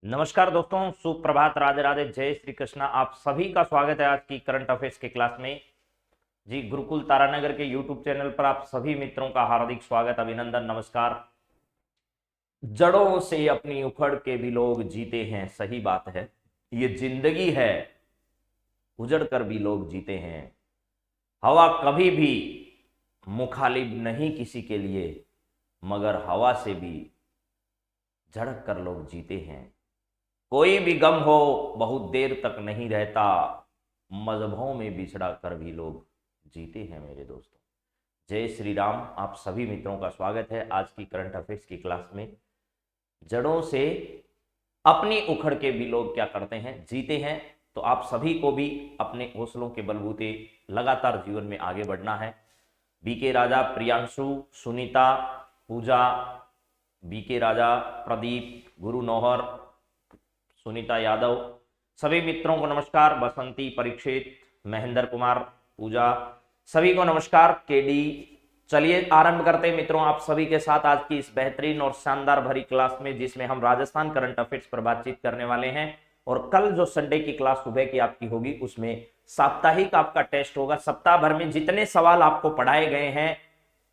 नमस्कार दोस्तों, सुप्रभात, राधे राधे, जय श्री कृष्णा। आप सभी का स्वागत है आज की करंट अफेयर्स के क्लास में। जी, गुरुकुल तारानगर के यूट्यूब चैनल पर आप सभी मित्रों का हार्दिक स्वागत, अभिनंदन, नमस्कार। जड़ों से अपनी उखड़ के भी लोग जीते हैं, सही बात है। ये जिंदगी है, उजड़ कर भी लोग जीते हैं। हवा कभी भी मुखालिब नहीं किसी के लिए, मगर हवा से भी झड़क कर लोग जीते हैं। कोई भी गम हो बहुत देर तक नहीं रहता, मजहबों में बिछड़ा कर भी लोग जीते हैं मेरे दोस्तों। जय श्री राम। आप सभी मित्रों का स्वागत है आज की करंट अफेयर्स की क्लास में। जड़ों से अपनी उखड़ के भी लोग क्या करते हैं, जीते हैं। तो आप सभी को भी अपने हौसलों के बलबूते लगातार जीवन में आगे बढ़ना है। बीके राजा, प्रियांशु, सुनीता, पूजा, बीके राजा, प्रदीप, गुरु नौहर, सुनीता यादव, सभी मित्रों को नमस्कार। बसंती, परीक्षित, महेंद्र कुमार, पूजा, सभी को नमस्कार। केडी, चलिए आरंभ करते हैं मित्रों आप सभी के साथ आज की इस बेहतरीन और शानदार भरी क्लास में, जिसमें हम राजस्थान करंट अफेयर्स पर बातचीत करने वाले हैं। और कल जो संडे की क्लास सुबह की आपकी होगी, उसमें साप्ताहिक आपका टेस्ट होगा। सप्ताह भर में जितने सवाल आपको पढ़ाए गए हैं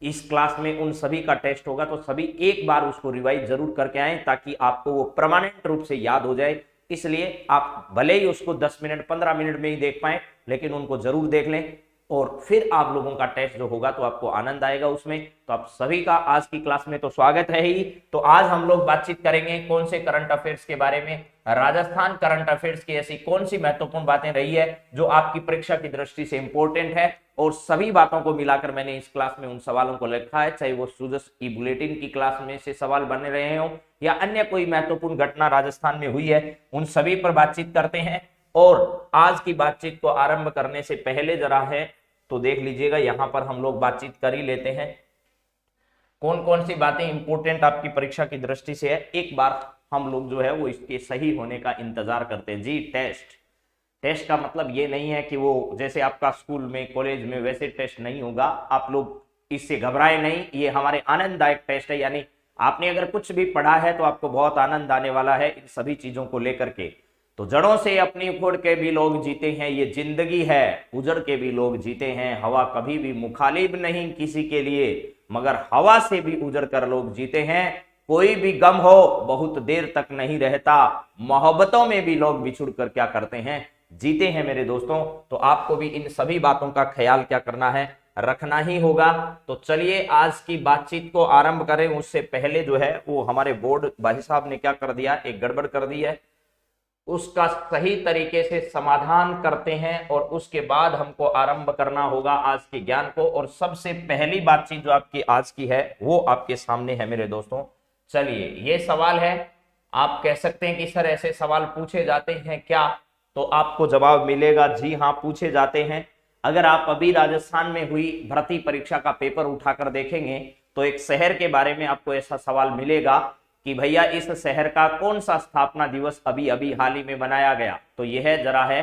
इस क्लास में, उन सभी का टेस्ट होगा। तो सभी एक बार उसको रिवाइज जरूर करके आए, ताकि आपको वो परमानेंट रूप से याद हो जाए। इसलिए आप भले ही उसको 10 मिनट 15 मिनट में ही देख पाए, लेकिन उनको जरूर देख लें। और फिर आप लोगों का टेस्ट जो होगा तो आपको आनंद आएगा उसमें। तो आप सभी का आज की क्लास में तो स्वागत है ही। तो आज हम लोग बातचीत करेंगे कौन से करंट अफेयर्स के बारे में। राजस्थान करंट अफेयर्स की ऐसी कौन सी महत्वपूर्ण बातें रही है जो आपकी परीक्षा की दृष्टि से इंपॉर्टेंट है। और सभी बातों को मिलाकर मैंने इस क्लास में उन सवालों को लिखा है, चाहे वो सूजस की बुलेटिन की क्लास में से सवाल बने रहे हो या अन्य कोई महत्वपूर्ण घटना राजस्थान में हुई है, उन सभी पर बातचीत करते हैं। और आज की बातचीत को आरंभ करने से पहले जरा है तो देख लीजिएगा, यहां पर हम लोग बातचीत कर ही लेते हैं कौन कौन सी बातें इंपॉर्टेंट आपकी परीक्षा की दृष्टि से है। एक बार हम लोग जो है वो इसके सही होने का इंतजार करते हैं। जी, टेस्ट। टेस्ट का मतलब ये नहीं है कि वो जैसे आपका स्कूल में कॉलेज में वैसे टेस्ट नहीं होगा। आप लोग इससे घबराए नहीं, ये हमारे आनंददायक टेस्ट है। यानी आपने अगर कुछ भी पढ़ा है तो आपको बहुत आनंद आने वाला है इन सभी चीजों को लेकर के। तो जड़ों से अपनी उखड़ के भी लोग जीते हैं, ये जिंदगी है, उजड़ के भी लोग जीते हैं। हवा कभी भी मुखालिब नहीं किसी के लिए, मगर हवा से भी उजड़ कर लोग जीते हैं। कोई भी गम हो बहुत देर तक नहीं रहता, मोहब्बतों में भी लोग बिछुड़ कर क्या करते हैं, जीते हैं मेरे दोस्तों। तो आपको भी इन सभी बातों का ख्याल क्या करना है, रखना ही होगा। तो चलिए आज की बातचीत को आरंभ करें। उससे पहले जो है वो हमारे बोर्ड भाई साहब ने क्या कर दिया, एक गड़बड़ कर दी है, उसका सही तरीके से समाधान करते हैं और उसके बाद हमको आरंभ करना होगा आज के ज्ञान को। और सबसे पहली बातचीत जो आपकी आज की है वो आपके सामने है मेरे दोस्तों। चलिए, ये सवाल है। आप कह सकते हैं कि सर ऐसे सवाल पूछे जाते हैं क्या, तो आपको जवाब मिलेगा जी हाँ, पूछे जाते हैं। अगर आप अभी राजस्थान में हुई भर्ती परीक्षा का पेपर उठाकर देखेंगे तो एक शहर के बारे में आपको ऐसा सवाल मिलेगा कि भैया इस शहर का कौन सा स्थापना दिवस अभी अभी हाल ही में मनाया गया। तो यह जरा है,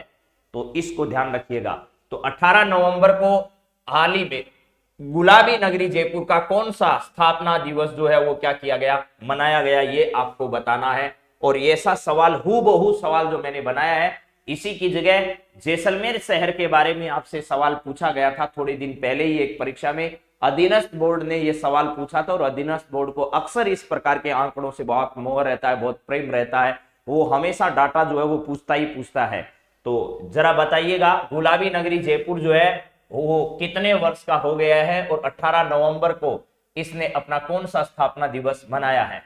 तो इसको ध्यान रखिएगा। तो 18 नवंबर को हाल ही में गुलाबी नगरी जयपुर का कौन सा स्थापना दिवस जो है वो क्या किया गया, मनाया गया, ये आपको बताना है। और ऐसा सवाल हूबहू सवाल जो मैंने बनाया है, इसी की जगह जैसलमेर शहर के बारे में आपसे सवाल पूछा गया था थोड़े दिन पहले ही एक परीक्षा में। अधीनस्थ बोर्ड ने यह सवाल पूछा था और अधीनस्थ बोर्ड को अक्सर इस प्रकार के आंकड़ों से बहुत मोह रहता है, बहुत प्रेम रहता है। वो हमेशा डाटा जो है वो पूछता ही पूछता है। तो जरा बताइएगा, गुलाबी नगरी जयपुर जो है वो कितने वर्ष का हो गया है और 18 नवंबर को इसने अपना कौन सा स्थापना दिवस मनाया है।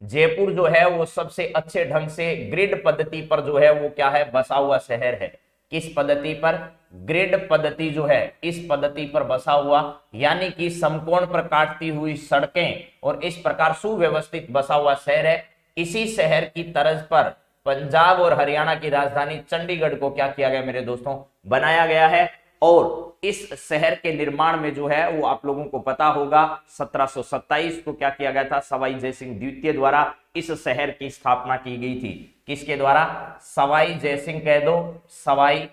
जयपुर जो है वो सबसे अच्छे ढंग से ग्रिड पद्धति पर जो है वो क्या है, बसा हुआ शहर है। किस पद्धति पर, ग्रिड पद्धति जो है इस पद्धति पर बसा हुआ, यानी कि समकोण पर काटती हुई सड़कें और इस प्रकार सुव्यवस्थित बसा हुआ शहर है। इसी शहर की तर्ज पर पंजाब और हरियाणा की राजधानी चंडीगढ़ को क्या किया गया मेरे दोस्तों, बनाया गया है। और इस शहर के निर्माण में जो है वो आप लोगों को पता होगा 1727 को क्या किया गया था, सवाई जयसिंह द्वितीय द्वारा इस शहर की स्थापना की गई थी। किसके द्वारा, सवाई जयसिंह कह दो, सवाई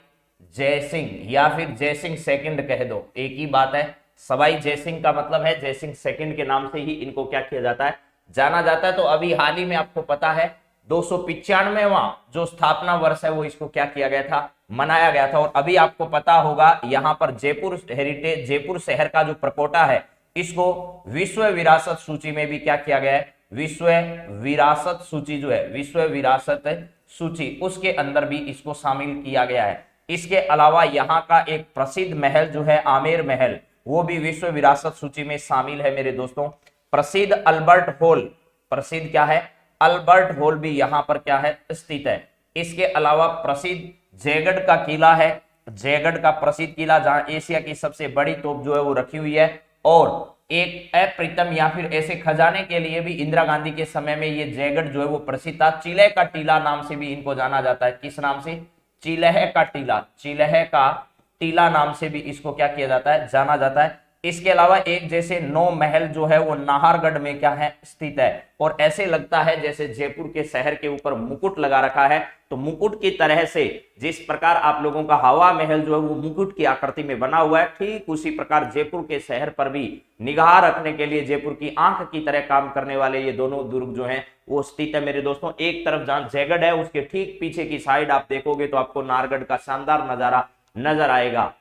जयसिंह, या फिर जयसिंह सेकंड कह दो, एक ही बात है। सवाई जयसिंह का मतलब है जयसिंह सेकंड के नाम से ही इनको क्या किया जाता है, जाना जाता है। तो अभी हाल ही में आपको पता है 295वां जो स्थापना वर्ष है वो इसको क्या किया गया था, मनाया गया था। और अभी आपको पता होगा यहाँ पर जयपुर हेरिटेज, जयपुर शहर का जो प्रकोटा है इसको विश्व विरासत सूची में भी क्या किया गया है, विश्व विरासत सूची जो है, विश्व विरासत सूची, उसके अंदर भी इसको शामिल किया गया है। इसके अलावा यहाँ का एक प्रसिद्ध महल जो है आमेर महल, वो भी विश्व विरासत सूची में शामिल है मेरे दोस्तों। प्रसिद्ध अल्बर्ट हॉल, प्रसिद्ध क्या है, अल्बर्ट हॉल भी यहाँ पर क्या है, स्थित है। इसके अलावा प्रसिद्ध जयगढ़ का किला है, जयगढ़ का प्रसिद्ध किला जहां एशिया की सबसे बड़ी तोप जो है वो रखी हुई है। और एक अप्रितम या फिर ऐसे खजाने के लिए भी इंदिरा गांधी के समय में ये जयगढ़ जो है वो प्रसिद्ध था। चिलह का टीला नाम से भी इनको जाना जाता है। किस नाम से, चिलह का टीला, चिलह का टीला नाम से भी इसको क्या किया जाता है, जाना जाता है। इसके अलावा एक जैसे 9 महल जो है वो नाहरगढ़ में क्या है, स्थित है। और ऐसे लगता है जैसे जयपुर के शहर के ऊपर मुकुट लगा रखा है। तो मुकुट की तरह से जिस प्रकार आप लोगों का हवा महल जो है वो मुकुट की आकृति में बना हुआ है, ठीक उसी प्रकार जयपुर के शहर पर भी निगाह रखने के लिए जयपुर की आंख की तरह काम करने वाले ये दोनों दुर्ग जो हैं वो स्थित है मेरे दोस्तों। एक तरफ जहां जयगढ़ है उसके ठीक पीछे की साइड आप देखोगे तो आपको नाहरगढ़ का शानदार नजारा नजर आएगा।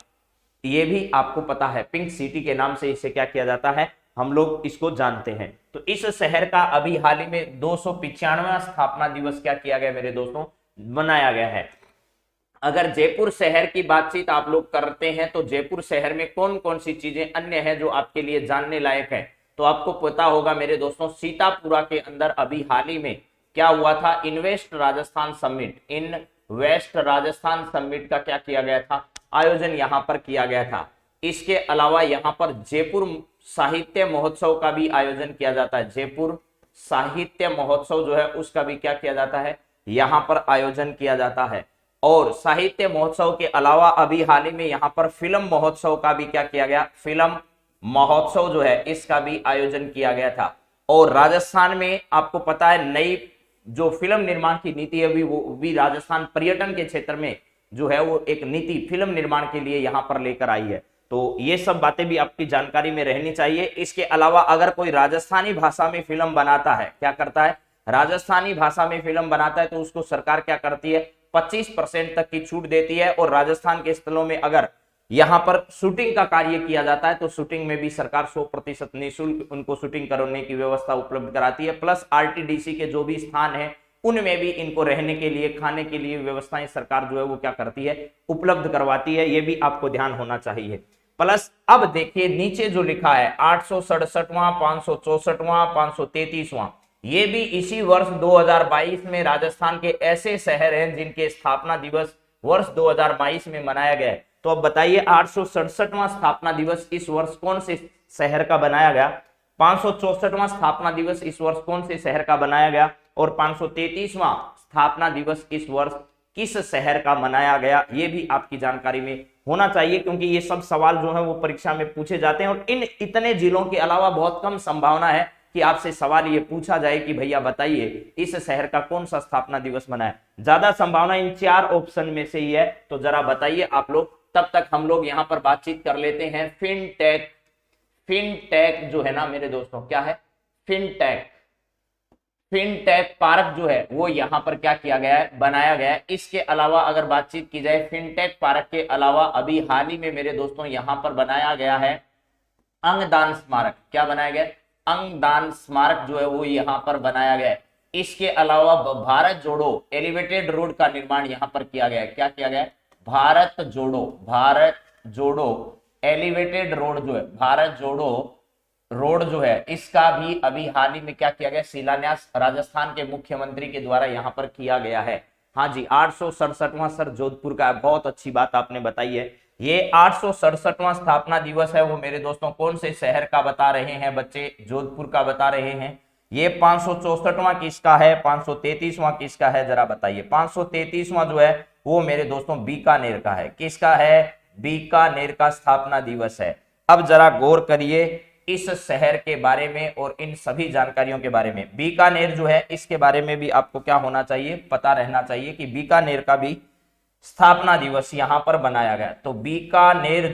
ये भी आपको पता है, पिंक सिटी के नाम से इसे क्या किया जाता है, हम लोग इसको जानते हैं। तो इस शहर का अभी हाल ही में 295वां स्थापना दिवस क्या किया गया मेरे दोस्तों, मनाया गया है। अगर जयपुर शहर की बातचीत आप लोग करते हैं तो जयपुर शहर में कौन कौन सी चीजें अन्य हैं जो आपके लिए जानने लायक है, तो आपको पता होगा मेरे दोस्तों, सीतापुरा के अंदर अभी हाल ही में क्या हुआ था, इन्वेस्ट राजस्थान समिट, इन वेस्ट राजस्थान समिट का क्या किया गया था, आयोजन यहां पर किया गया था। इसके अलावा यहां पर जयपुर साहित्य महोत्सव का भी आयोजन किया जाता है। जयपुर साहित्य महोत्सव जो है उसका भी क्या किया जाता है, यहां पर आयोजन किया जाता है। और साहित्य महोत्सव के अलावा अभी हाल ही में यहां पर फिल्म महोत्सव का भी क्या किया गया, फिल्म महोत्सव जो है इसका भी आयोजन किया गया था। और राजस्थान में आपको पता है नई जो फिल्म निर्माण की नीति है वो भी राजस्थान पर्यटन के क्षेत्र में जो है वो एक नीति फिल्म निर्माण के लिए यहां पर लेकर आई है। तो ये सब बातें भी आपकी जानकारी में रहनी चाहिए। इसके अलावा अगर कोई राजस्थानी भाषा में फिल्म बनाता है, क्या करता है, राजस्थानी भाषा में फिल्म बनाता है तो उसको सरकार क्या करती है, 25% तक की छूट देती है। और राजस्थान के स्थलों में अगर यहां पर शूटिंग का कार्य किया जाता है तो शूटिंग में भी सरकार 100% निःशुल्क उनको शूटिंग करने की व्यवस्था उपलब्ध कराती है। प्लस आरटीडीसी के जो भी स्थान है उनमें भी इनको रहने के लिए, खाने के लिए व्यवस्थाएं सरकार जो है वो क्या करती है, उपलब्ध करवाती है। ये भी आपको ध्यान होना चाहिए। प्लस अब देखिए नीचे जो लिखा है 867वां, 564वां, 533वां, ये भी इसी वर्ष 2022 में राजस्थान के ऐसे शहर हैं जिनके स्थापना दिवस वर्ष 2022 में मनाया गया है। तो अब बताइए 867वां स्थापना दिवस इस वर्ष कौन से शहर का बनाया गया, 564वां स्थापना दिवस इस वर्ष कौन से शहर का बनाया गया, और 533वां स्थापना दिवस इस वर्ष किस शहर का मनाया गया, ये भी आपकी जानकारी में होना चाहिए। क्योंकि ये सब सवाल जो है वो परीक्षा में पूछे जाते हैं और इन इतने जिलों के अलावा बहुत कम संभावना है कि आपसे सवाल ये पूछा जाए कि भैया बताइए इस शहर का कौन सा स्थापना दिवस मनाया। ज्यादा संभावना इन 4 ऑप्शन में से ही है। तो जरा बताइए आप लोग, तब तक हम लोग यहाँ पर बातचीत कर लेते हैं फिनटेक। फिनटेक जो है ना मेरे दोस्तों, क्या है, फिनटेक, फिनटेक पार्क जो है वो यहाँ पर क्या किया गया है, बनाया गया है। इसके अलावा अगर बातचीत की जाए फिनटेक पार्क के अलावा अभी हाल ही में मेरे दोस्तों यहाँ पर बनाया गया है अंगदान स्मारक। क्या बनाया गया, अंगदान स्मारक जो है वो यहाँ पर बनाया गया है। इसके अलावा भारत जोड़ो एलिवेटेड रोड का निर्माण यहाँ पर किया गया है। क्या किया गया है, भारत जोड़ो एलिवेटेड रोड जो है, भारत जोड़ो रोड जो है इसका भी अभी हाल ही में क्या किया गया, शिलान्यास राजस्थान के मुख्यमंत्री के द्वारा यहाँ पर किया गया है। हाँ जी, 867वां सर जोधपुर का, बहुत अच्छी बात आपने बताई है। ये 867वां स्थापना दिवस है वो मेरे दोस्तों कौन से शहर का बता रहे हैं बच्चे, जोधपुर का बता रहे हैं। ये 564वां किसका है, 533वां किसका है, जरा बताइए। 533वां जो है वो मेरे दोस्तों बीकानेर का है। किसका है, बीकानेर का स्थापना दिवस है। अब जरा गौर करिए इस शहर के बारे में और इन सभी जानकारियों के बारे में। बीकानेर जो है इसके बारे में भी आपको क्या होना चाहिए, पता रहना चाहिए कि बीकानेर का भी स्थापना दिवस यहां पर बनाया गया। तो बीकानेर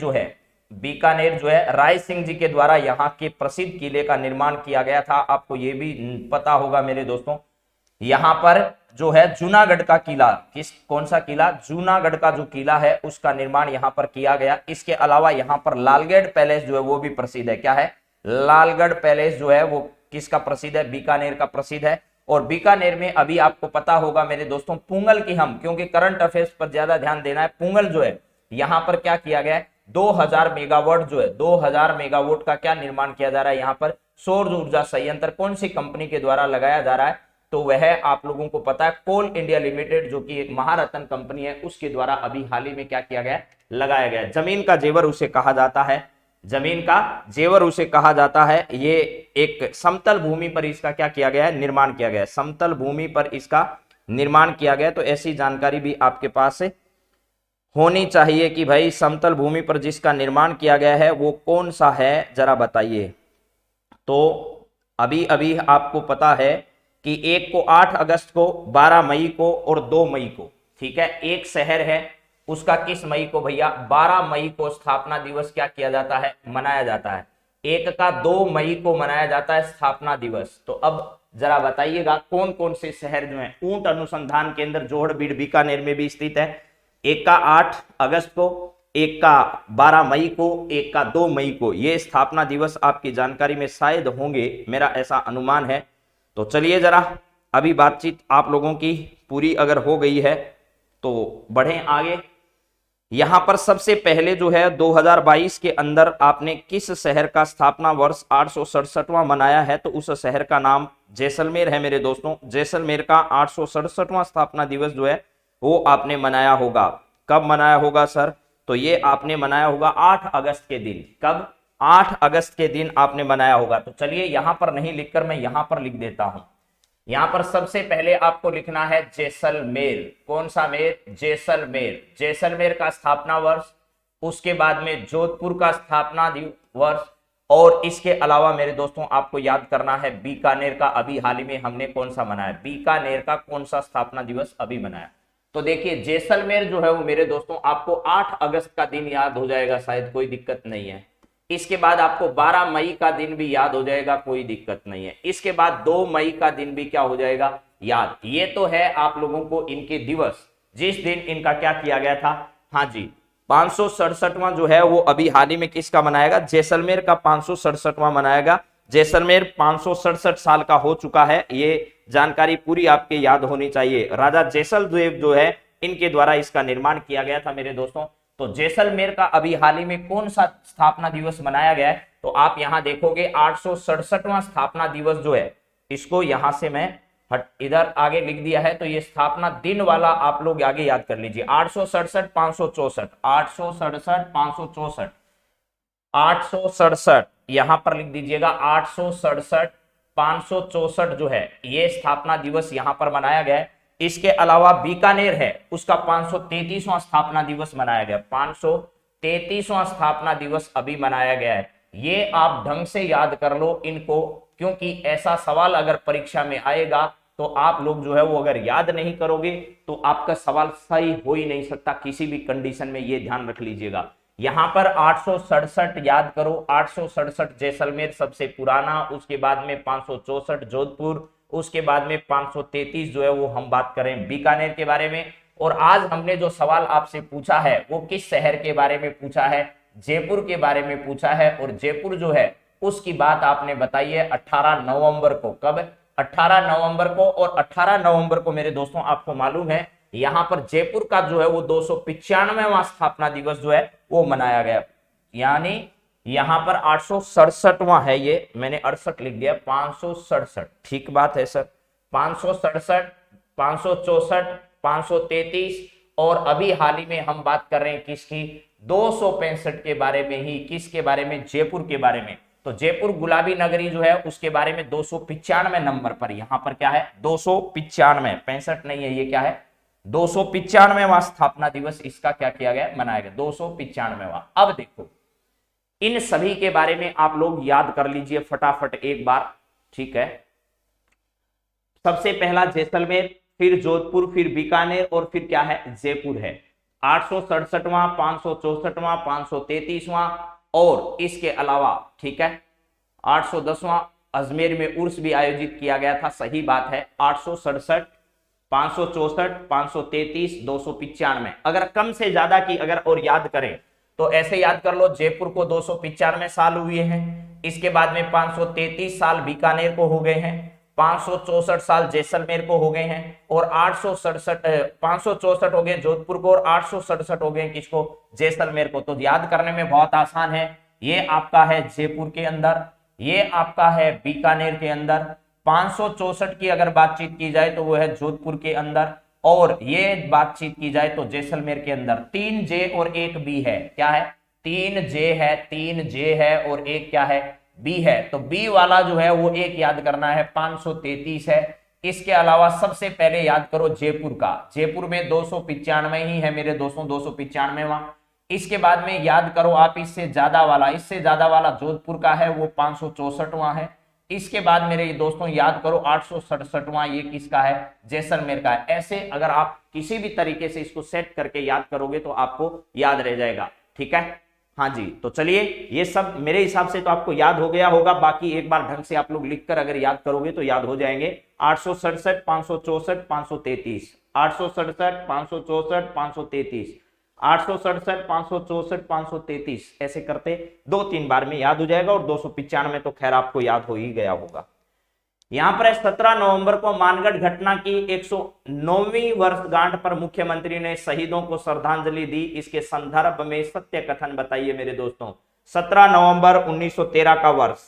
जो है राय सिंह जी के द्वारा यहाँ के प्रसिद्ध किले का निर्माण किया गया था। आपको ये भी पता होगा मेरे दोस्तों, यहाँ पर जो है जूनागढ़ का किला, कौन सा किला, जूनागढ़ का जो किला है उसका निर्माण यहाँ पर किया गया। इसके अलावा यहाँ पर लालगढ़ पैलेस जो है वो भी प्रसिद्ध है। क्या है, लालगढ़ पैलेस जो है वो किसका प्रसिद्ध है, बीकानेर का प्रसिद्ध है। और बीकानेर में अभी आपको पता होगा मेरे दोस्तों पुंगल की, हम क्योंकि करंट अफेयर्स पर ज्यादा ध्यान देना है, पुंगल जो है यहाँ पर क्या किया गया है, 2000 मेगावाट जो है 2000 मेगावाट का क्या निर्माण किया जा रहा है, यहाँ पर सौर ऊर्जा संयंत्र कौन सी कंपनी के द्वारा लगाया जा रहा है, तो वह आप लोगों को पता है कोल इंडिया लिमिटेड जो कि एक महारत्न कंपनी है उसके द्वारा अभी हाल ही में क्या किया गया, लगाया गया। जमीन का जेवर उसे कहा जाता है, जमीन का जेवर उसे कहा जाता है। ये एक समतल भूमि पर इसका क्या किया गया है, निर्माण किया गया है, समतल भूमि पर इसका निर्माण किया गया। तो ऐसी जानकारी भी आपके पास होनी चाहिए कि भाई समतल भूमि पर जिसका निर्माण किया गया है वो कौन सा है, जरा बताइए। तो अभी अभी आपको पता है कि एक को 8 अगस्त को, 12 मई को और 2 मई को, ठीक है, एक शहर है उसका किस मई को भैया, 12 मई को स्थापना दिवस क्या किया जाता है, मनाया जाता है। एक का 2 मई को मनाया जाता है स्थापना दिवस। तो अब जरा बताइएगा कौन कौन से शहर जो हैं, ऊंट अनुसंधान केंद्र जोहड़बीड़ बीकानेर में भी स्थित है, एक का 8 अगस्त को, एक का 12 मई को, एक का 2 मई को। ये स्थापना दिवस आपकी जानकारी में शायद होंगे, मेरा ऐसा अनुमान है। तो चलिए जरा अभी बातचीत आप लोगों की पूरी अगर हो गई है तो बढ़ें आगे। यहां पर सबसे पहले जो है 2022 के अंदर आपने किस शहर का स्थापना वर्ष 867वां मनाया है, तो उस शहर का नाम जैसलमेर है मेरे दोस्तों। जैसलमेर का 867वां स्थापना दिवस जो है वो आपने मनाया होगा। कब मनाया होगा सर, तो ये आपने मनाया होगा 8 अगस्त के दिन। कब, 8 अगस्त के दिन आपने मनाया होगा। तो चलिए यहां पर नहीं लिखकर मैं यहां पर लिख देता हूं। यहां पर सबसे पहले आपको लिखना है जैसलमेर। कौन सा मेर, जैसलमेर, जैसलमेर का स्थापना वर्ष, उसके बाद में जोधपुर का स्थापना वर्ष, और इसके अलावा मेरे दोस्तों आपको याद करना है बीकानेर का अभी हाल ही में हमने कौन सा मनाया, बीकानेर का कौन सा स्थापना दिवस अभी मनाया। तो देखिए जैसलमेर जो है वो मेरे दोस्तों आपको 8 अगस्त का दिन याद हो जाएगा, शायद कोई दिक्कत नहीं है। इसके बाद आपको 12 मई का दिन भी याद हो जाएगा, कोई दिक्कत नहीं है। इसके बाद 2 मई का दिन भी क्या हो जाएगा, याद। ये तो है आप लोगों को इनके दिवस, जिस दिन इनका क्या किया गया था। हाँ जी, 567वां जो है वो अभी हाल ही में किसका मनाएगा, जैसलमेर का 567वां मनाएगा। जैसलमेर 567 साल का हो चुका है, ये जानकारी पूरी आपके याद होनी चाहिए। राजा जैसलदेव जो है इनके द्वारा इसका निर्माण किया गया था मेरे दोस्तों। तो जैसलमेर का अभी हाल ही में कौन सा स्थापना दिवस मनाया गया है, तो आप यहां देखोगे 867वां स्थापना दिवस जो है, इसको यहां से मैं इधर आगे लिख दिया है। तो ये स्थापना दिन वाला आप लोग आगे याद कर लीजिए, 867 564, 867 564, 867 यहां पर लिख दीजिएगा, 867 564 जो है ये स्थापना दिवस यहां पर मनाया गया है। इसके अलावा बीकानेर है उसका 533वां स्थापना दिवस मनाया गया, 533वां स्थापना दिवस अभी मनाया गया है। ये आप ढंग से याद कर लो इनको, क्योंकि ऐसा सवाल अगर परीक्षा में आएगा तो आप लोग जो है वो अगर याद नहीं करोगे तो आपका सवाल सही हो ही नहीं सकता किसी भी कंडीशन में, ये ध्यान रख लीजिएगा। यहां पर 867 याद करो, 867 जैसलमेर सबसे पुराना, उसके बाद में 564 जोधपुर, उसके बाद में 533 जो है वो हम बात करें बीकानेर के बारे में। और आज हमने जो सवाल आपसे पूछा है वो किस शहर के बारे में पूछा है, जयपुर के बारे में पूछा है। और जयपुर जो है उसकी बात आपने बताई है 18 नवंबर को। कब, 18 नवंबर को। और 18 नवंबर को मेरे दोस्तों आपको मालूम है यहां पर जयपुर का जो है वो 295वां स्थापना दिवस जो है वो मनाया गया, यानी यहां पर 867वां है, ये मैंने 68 लिख दिया, 567, ठीक बात है सर, 567, 564, 533, और अभी हाल ही में हम बात कर रहे हैं किसकी, 265 के बारे में ही। किसके बारे में, जयपुर के बारे में। तो जयपुर गुलाबी नगरी जो है उसके बारे में 295 नंबर पर, यहां पर क्या है 295, 65 नहीं है, ये क्या है 295वां स्थापना दिवस इसका क्या किया गया, मनाया गया 295वां। अब देखो इन सभी के बारे में आप लोग याद कर लीजिए फटाफट एक बार, ठीक है। सबसे पहला जैसलमेर, फिर जोधपुर, फिर बीकानेर, और फिर क्या है जयपुर है। 867वां, 564वां, 533वां, और इसके अलावा ठीक है 810वां अजमेर में उर्स भी आयोजित किया गया था, सही बात है। 867, 564, 533, 295। अगर कम से ज्यादा की अगर और याद करें तो ऐसे याद कर लो, जयपुर को 295 साल हुए हैं, इसके बाद में 533 साल बीकानेर को हो गए हैं, 564 साल जैसलमेर को हो गए हैं, और 564 हो गए जोधपुर को, और 867 हो गए किसको, जैसलमेर को। तो याद करने में बहुत आसान है। ये आपका है जयपुर के अंदर, ये आपका है बीकानेर के अंदर। 564 की अगर बातचीत की जाए तो वो है जोधपुर के अंदर, और ये बातचीत की जाए तो जैसलमेर के अंदर। 3 जे और 1 बी है। क्या है? 3 जे है, 3 जे है और एक क्या है, बी है। तो बी वाला जो है वो एक याद करना है, 533 है। इसके अलावा सबसे पहले याद करो जयपुर का, जयपुर में 295 ही है मेरे दोस्तों, 295वां। इसके बाद में याद करो आप इससे ज्यादा वाला, इससे ज्यादा वाला जोधपुर का है, वो 564वां है। इसके बाद मेरे दोस्तों याद करो 867वां, ये किसका है, जैसलमेर का है। ऐसे अगर आप किसी भी तरीके से इसको सेट करके याद करोगे तो आपको याद रह जाएगा। ठीक है, हाँ जी। तो चलिए, ये सब मेरे हिसाब से तो आपको याद हो गया होगा, बाकी एक बार ढंग से आप लोग लिखकर अगर याद करोगे तो याद हो जाएंगे। 867, 564, 533, 867, 564, 533, 867, 564, 533, ऐसे करते 2-3 बार में याद हो जाएगा। और 295 तो खैर आपको याद हो ही गया होगा। यहां पर 17 नवंबर को मानगढ़ घटना की 109वीं वर्षगांठ पर मुख्यमंत्री ने शहीदों को श्रद्धांजलि दी। इसके संदर्भ में सत्य कथन बताइए मेरे दोस्तों। 17 नवंबर 1913 का वर्ष,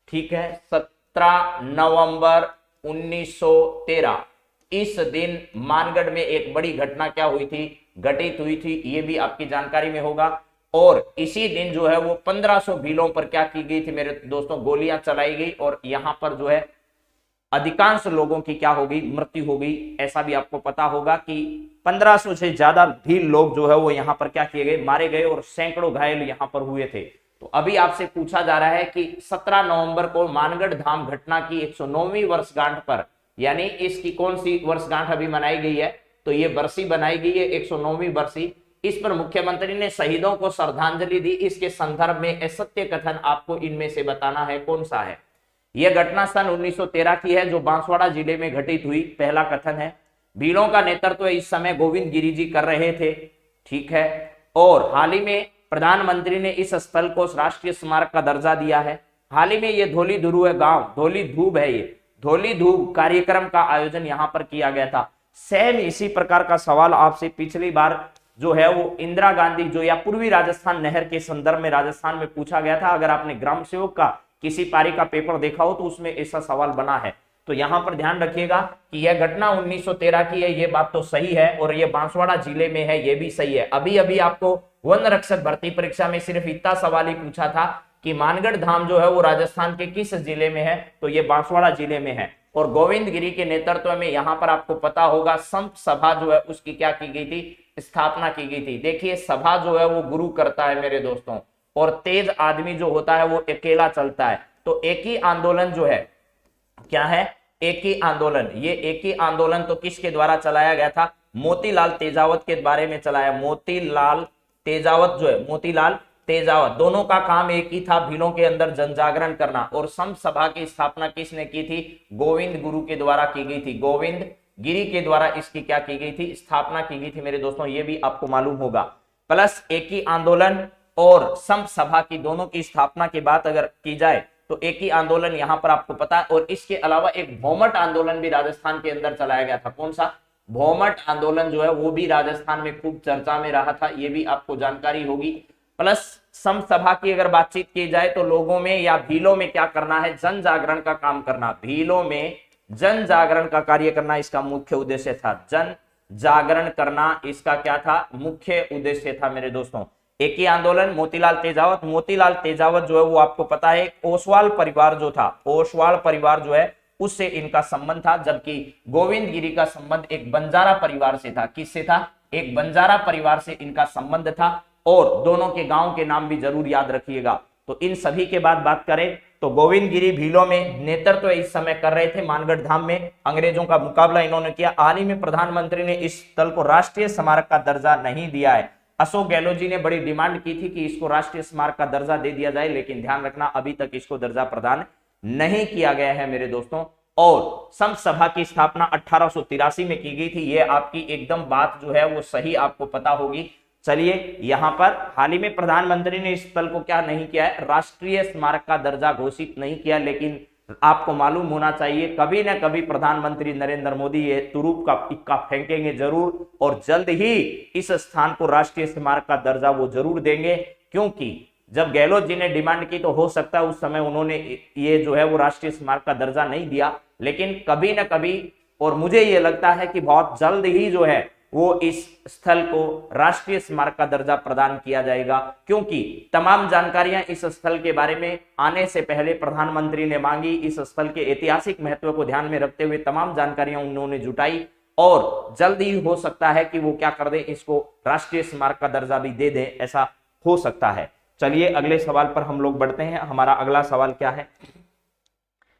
ठीक है, 17 नवंबर 1913, इस दिन मानगढ़ में एक बड़ी घटना क्या हुई थी, घटित हुई थी, ये भी आपकी जानकारी में होगा। और इसी दिन जो है वो 1500 भीलों पर क्या की गई थी मेरे दोस्तों, गोलियां चलाई गई, और यहां पर जो है अधिकांश लोगों की क्या हो गई, मृत्यु हो गई। ऐसा भी आपको पता होगा कि 1500 से ज्यादा भी लोग जो है वो यहाँ पर क्या किए गए, मारे गए, और सैकड़ों घायल यहाँ पर हुए थे। तो अभी आपसे पूछा जा रहा है कि 17 नवंबर को मानगढ़ धाम घटना की 109वीं वर्षगांठ पर, यानी इसकी कौन सी वर्षगांठ अभी मनाई गई है, तो ये बरसी बनाई गई है 109वीं बरसी। इस पर मुख्यमंत्री ने शहीदों को श्रद्धांजलि दी। इसके संदर्भ में सत्य कथन आपको इनमें से बताना है, कौन सा है। यह घटना सन 1913 की है जो बांसवाड़ा जिले में घटित हुई। पहला कथन है, भीलों का नेतृत्व इस समय गोविंद गिरी जी कर रहे थे, ठीक है, और हाल ही में प्रधानमंत्री ने इस स्थल को राष्ट्रीय स्मारक का दर्जा दिया है। हाल ही में ये धौली धुरू है गांव, धौली धूब है, ये धौली धूब कार्यक्रम का आयोजन यहाँ पर किया गया था। सेम इसी प्रकार का सवाल आपसे पिछली बार जो है वो इंदिरा गांधी जो या पूर्वी राजस्थान नहर के संदर्भ में राजस्थान में पूछा गया था। अगर आपने ग्राम सेवक का किसी पारी का पेपर देखा हो तो उसमें ऐसा सवाल बना है। तो यहां पर ध्यान रखिएगा कि यह घटना 1913 की है, ये बात तो सही है, और ये बांसवाड़ा जिले में है, ये भी सही है। अभी अभी आपको वन रक्षक भर्ती परीक्षा में सिर्फ इतना सवाल ही पूछा था कि मानगढ़ धाम जो है वो राजस्थान के किस जिले में है, तो ये बांसवाड़ा जिले में है। और गोविंद गिरी के नेतृत्व में यहाँ पर आपको पता होगा संत सभा जो है उसकी क्या की गई थी, स्थापना की गई थी। देखिए सभा जो है वो गुरु करता है मेरे दोस्तों, और तेज आदमी जो होता है वो अकेला चलता है। तो एक ही आंदोलन जो है, क्या है, एक ही आंदोलन। ये एक ही आंदोलन तो किसके द्वारा चलाया गया था, मोतीलाल तेजावत के बारे में चलाया। मोतीलाल तेजावत जो है, मोतीलाल तेजावत, दोनों का काम एक ही था, भीलों के अंदर जन जागरण करना। और संत सभा की स्थापना किसने की थी, गोविंद गुरु के द्वारा की गई थी, गोविंद गिरी के द्वारा इसकी क्या की गई थी, स्थापना की गई थी मेरे दोस्तों, ये भी आपको मालूम होगा। प्लस एक ही आंदोलन और संत सभा की दोनों की स्थापना के बाद अगर की जाए तो एक ही आंदोलन यहां पर आपको पता है। और इसके अलावा एक भौमट आंदोलन भी राजस्थान के अंदर चलाया गया था। कौन सा, भौमट आंदोलन जो है वो भी राजस्थान में खूब चर्चा में रहा था, ये भी आपको जानकारी होगी। प्लस संत सभा की अगर बातचीत की जाए तो लोगों में या भीलों में क्या करना है, जन जागरण का काम करना, भीलों में जन जागरण का कार्य करना इसका मुख्य उद्देश्य था। जन जागरण करना इसका क्या था, मुख्य उद्देश्य था मेरे दोस्तों। एक ही आंदोलन, मोतीलाल तेजावत। मोतीलाल तेजावत जो है वो आपको पता है ओसवाल परिवार जो था, ओसवाल परिवार जो है उससे इनका संबंध था, जबकि गोविंद गिरी का संबंध एक बंजारा परिवार से था। किससे था, एक बंजारा परिवार से इनका संबंध था। और दोनों के गांव के नाम भी जरूर याद रखिएगा। तो इन सभी के बाद बात करें तो गोविंद गिरी भीलों में नेतृत्व इस समय कर रहे थे। मानगढ़ धाम में अंग्रेजों का मुकाबला इन्होंने किया। हाल ही में प्रधानमंत्री ने इस स्थल को राष्ट्रीय स्मारक का दर्जा नहीं दिया है। अशोक गहलोत जी ने बड़ी डिमांड की थी कि इसको राष्ट्रीय स्मारक का दर्जा दे दिया जाए, लेकिन ध्यान रखना अभी तक इसको दर्जा प्रदान नहीं किया गया है मेरे दोस्तों। और संत सभा की स्थापना 1883 में की गई थी। ये आपकी एकदम बात जो है वो सही आपको पता होगी। चलिए यहां पर हाल ही में प्रधानमंत्री ने इस स्थल को क्या नहीं किया है, राष्ट्रीय स्मारक का दर्जा घोषित नहीं किया, लेकिन आपको मालूम होना चाहिए कभी ना कभी प्रधानमंत्री नरेंद्र मोदी ये तुरूप का इक्का फेंकेंगे जरूर, और जल्द ही इस स्थान को राष्ट्रीय स्मारक का दर्जा वो जरूर देंगे। क्योंकि जब गहलोत जी ने डिमांड की तो हो सकता है उस समय उन्होंने ये जो है वो राष्ट्रीय स्मारक का दर्जा नहीं दिया, लेकिन कभी ना कभी, और मुझे ये लगता है कि बहुत जल्द ही जो है वो इस स्थल को राष्ट्रीय स्मारक का दर्जा प्रदान किया जाएगा। क्योंकि तमाम जानकारियां इस स्थल के बारे में आने से पहले प्रधानमंत्री ने मांगी, इस स्थल के ऐतिहासिक महत्व को ध्यान में रखते हुए तमाम जानकारियां उन्होंने जुटाई, और जल्द ही हो सकता है कि वो क्या कर दे, इसको राष्ट्रीय स्मारक का दर्जा भी दे दे, ऐसा हो सकता है। चलिए अगले सवाल पर हम लोग बढ़ते हैं। हमारा अगला सवाल क्या है,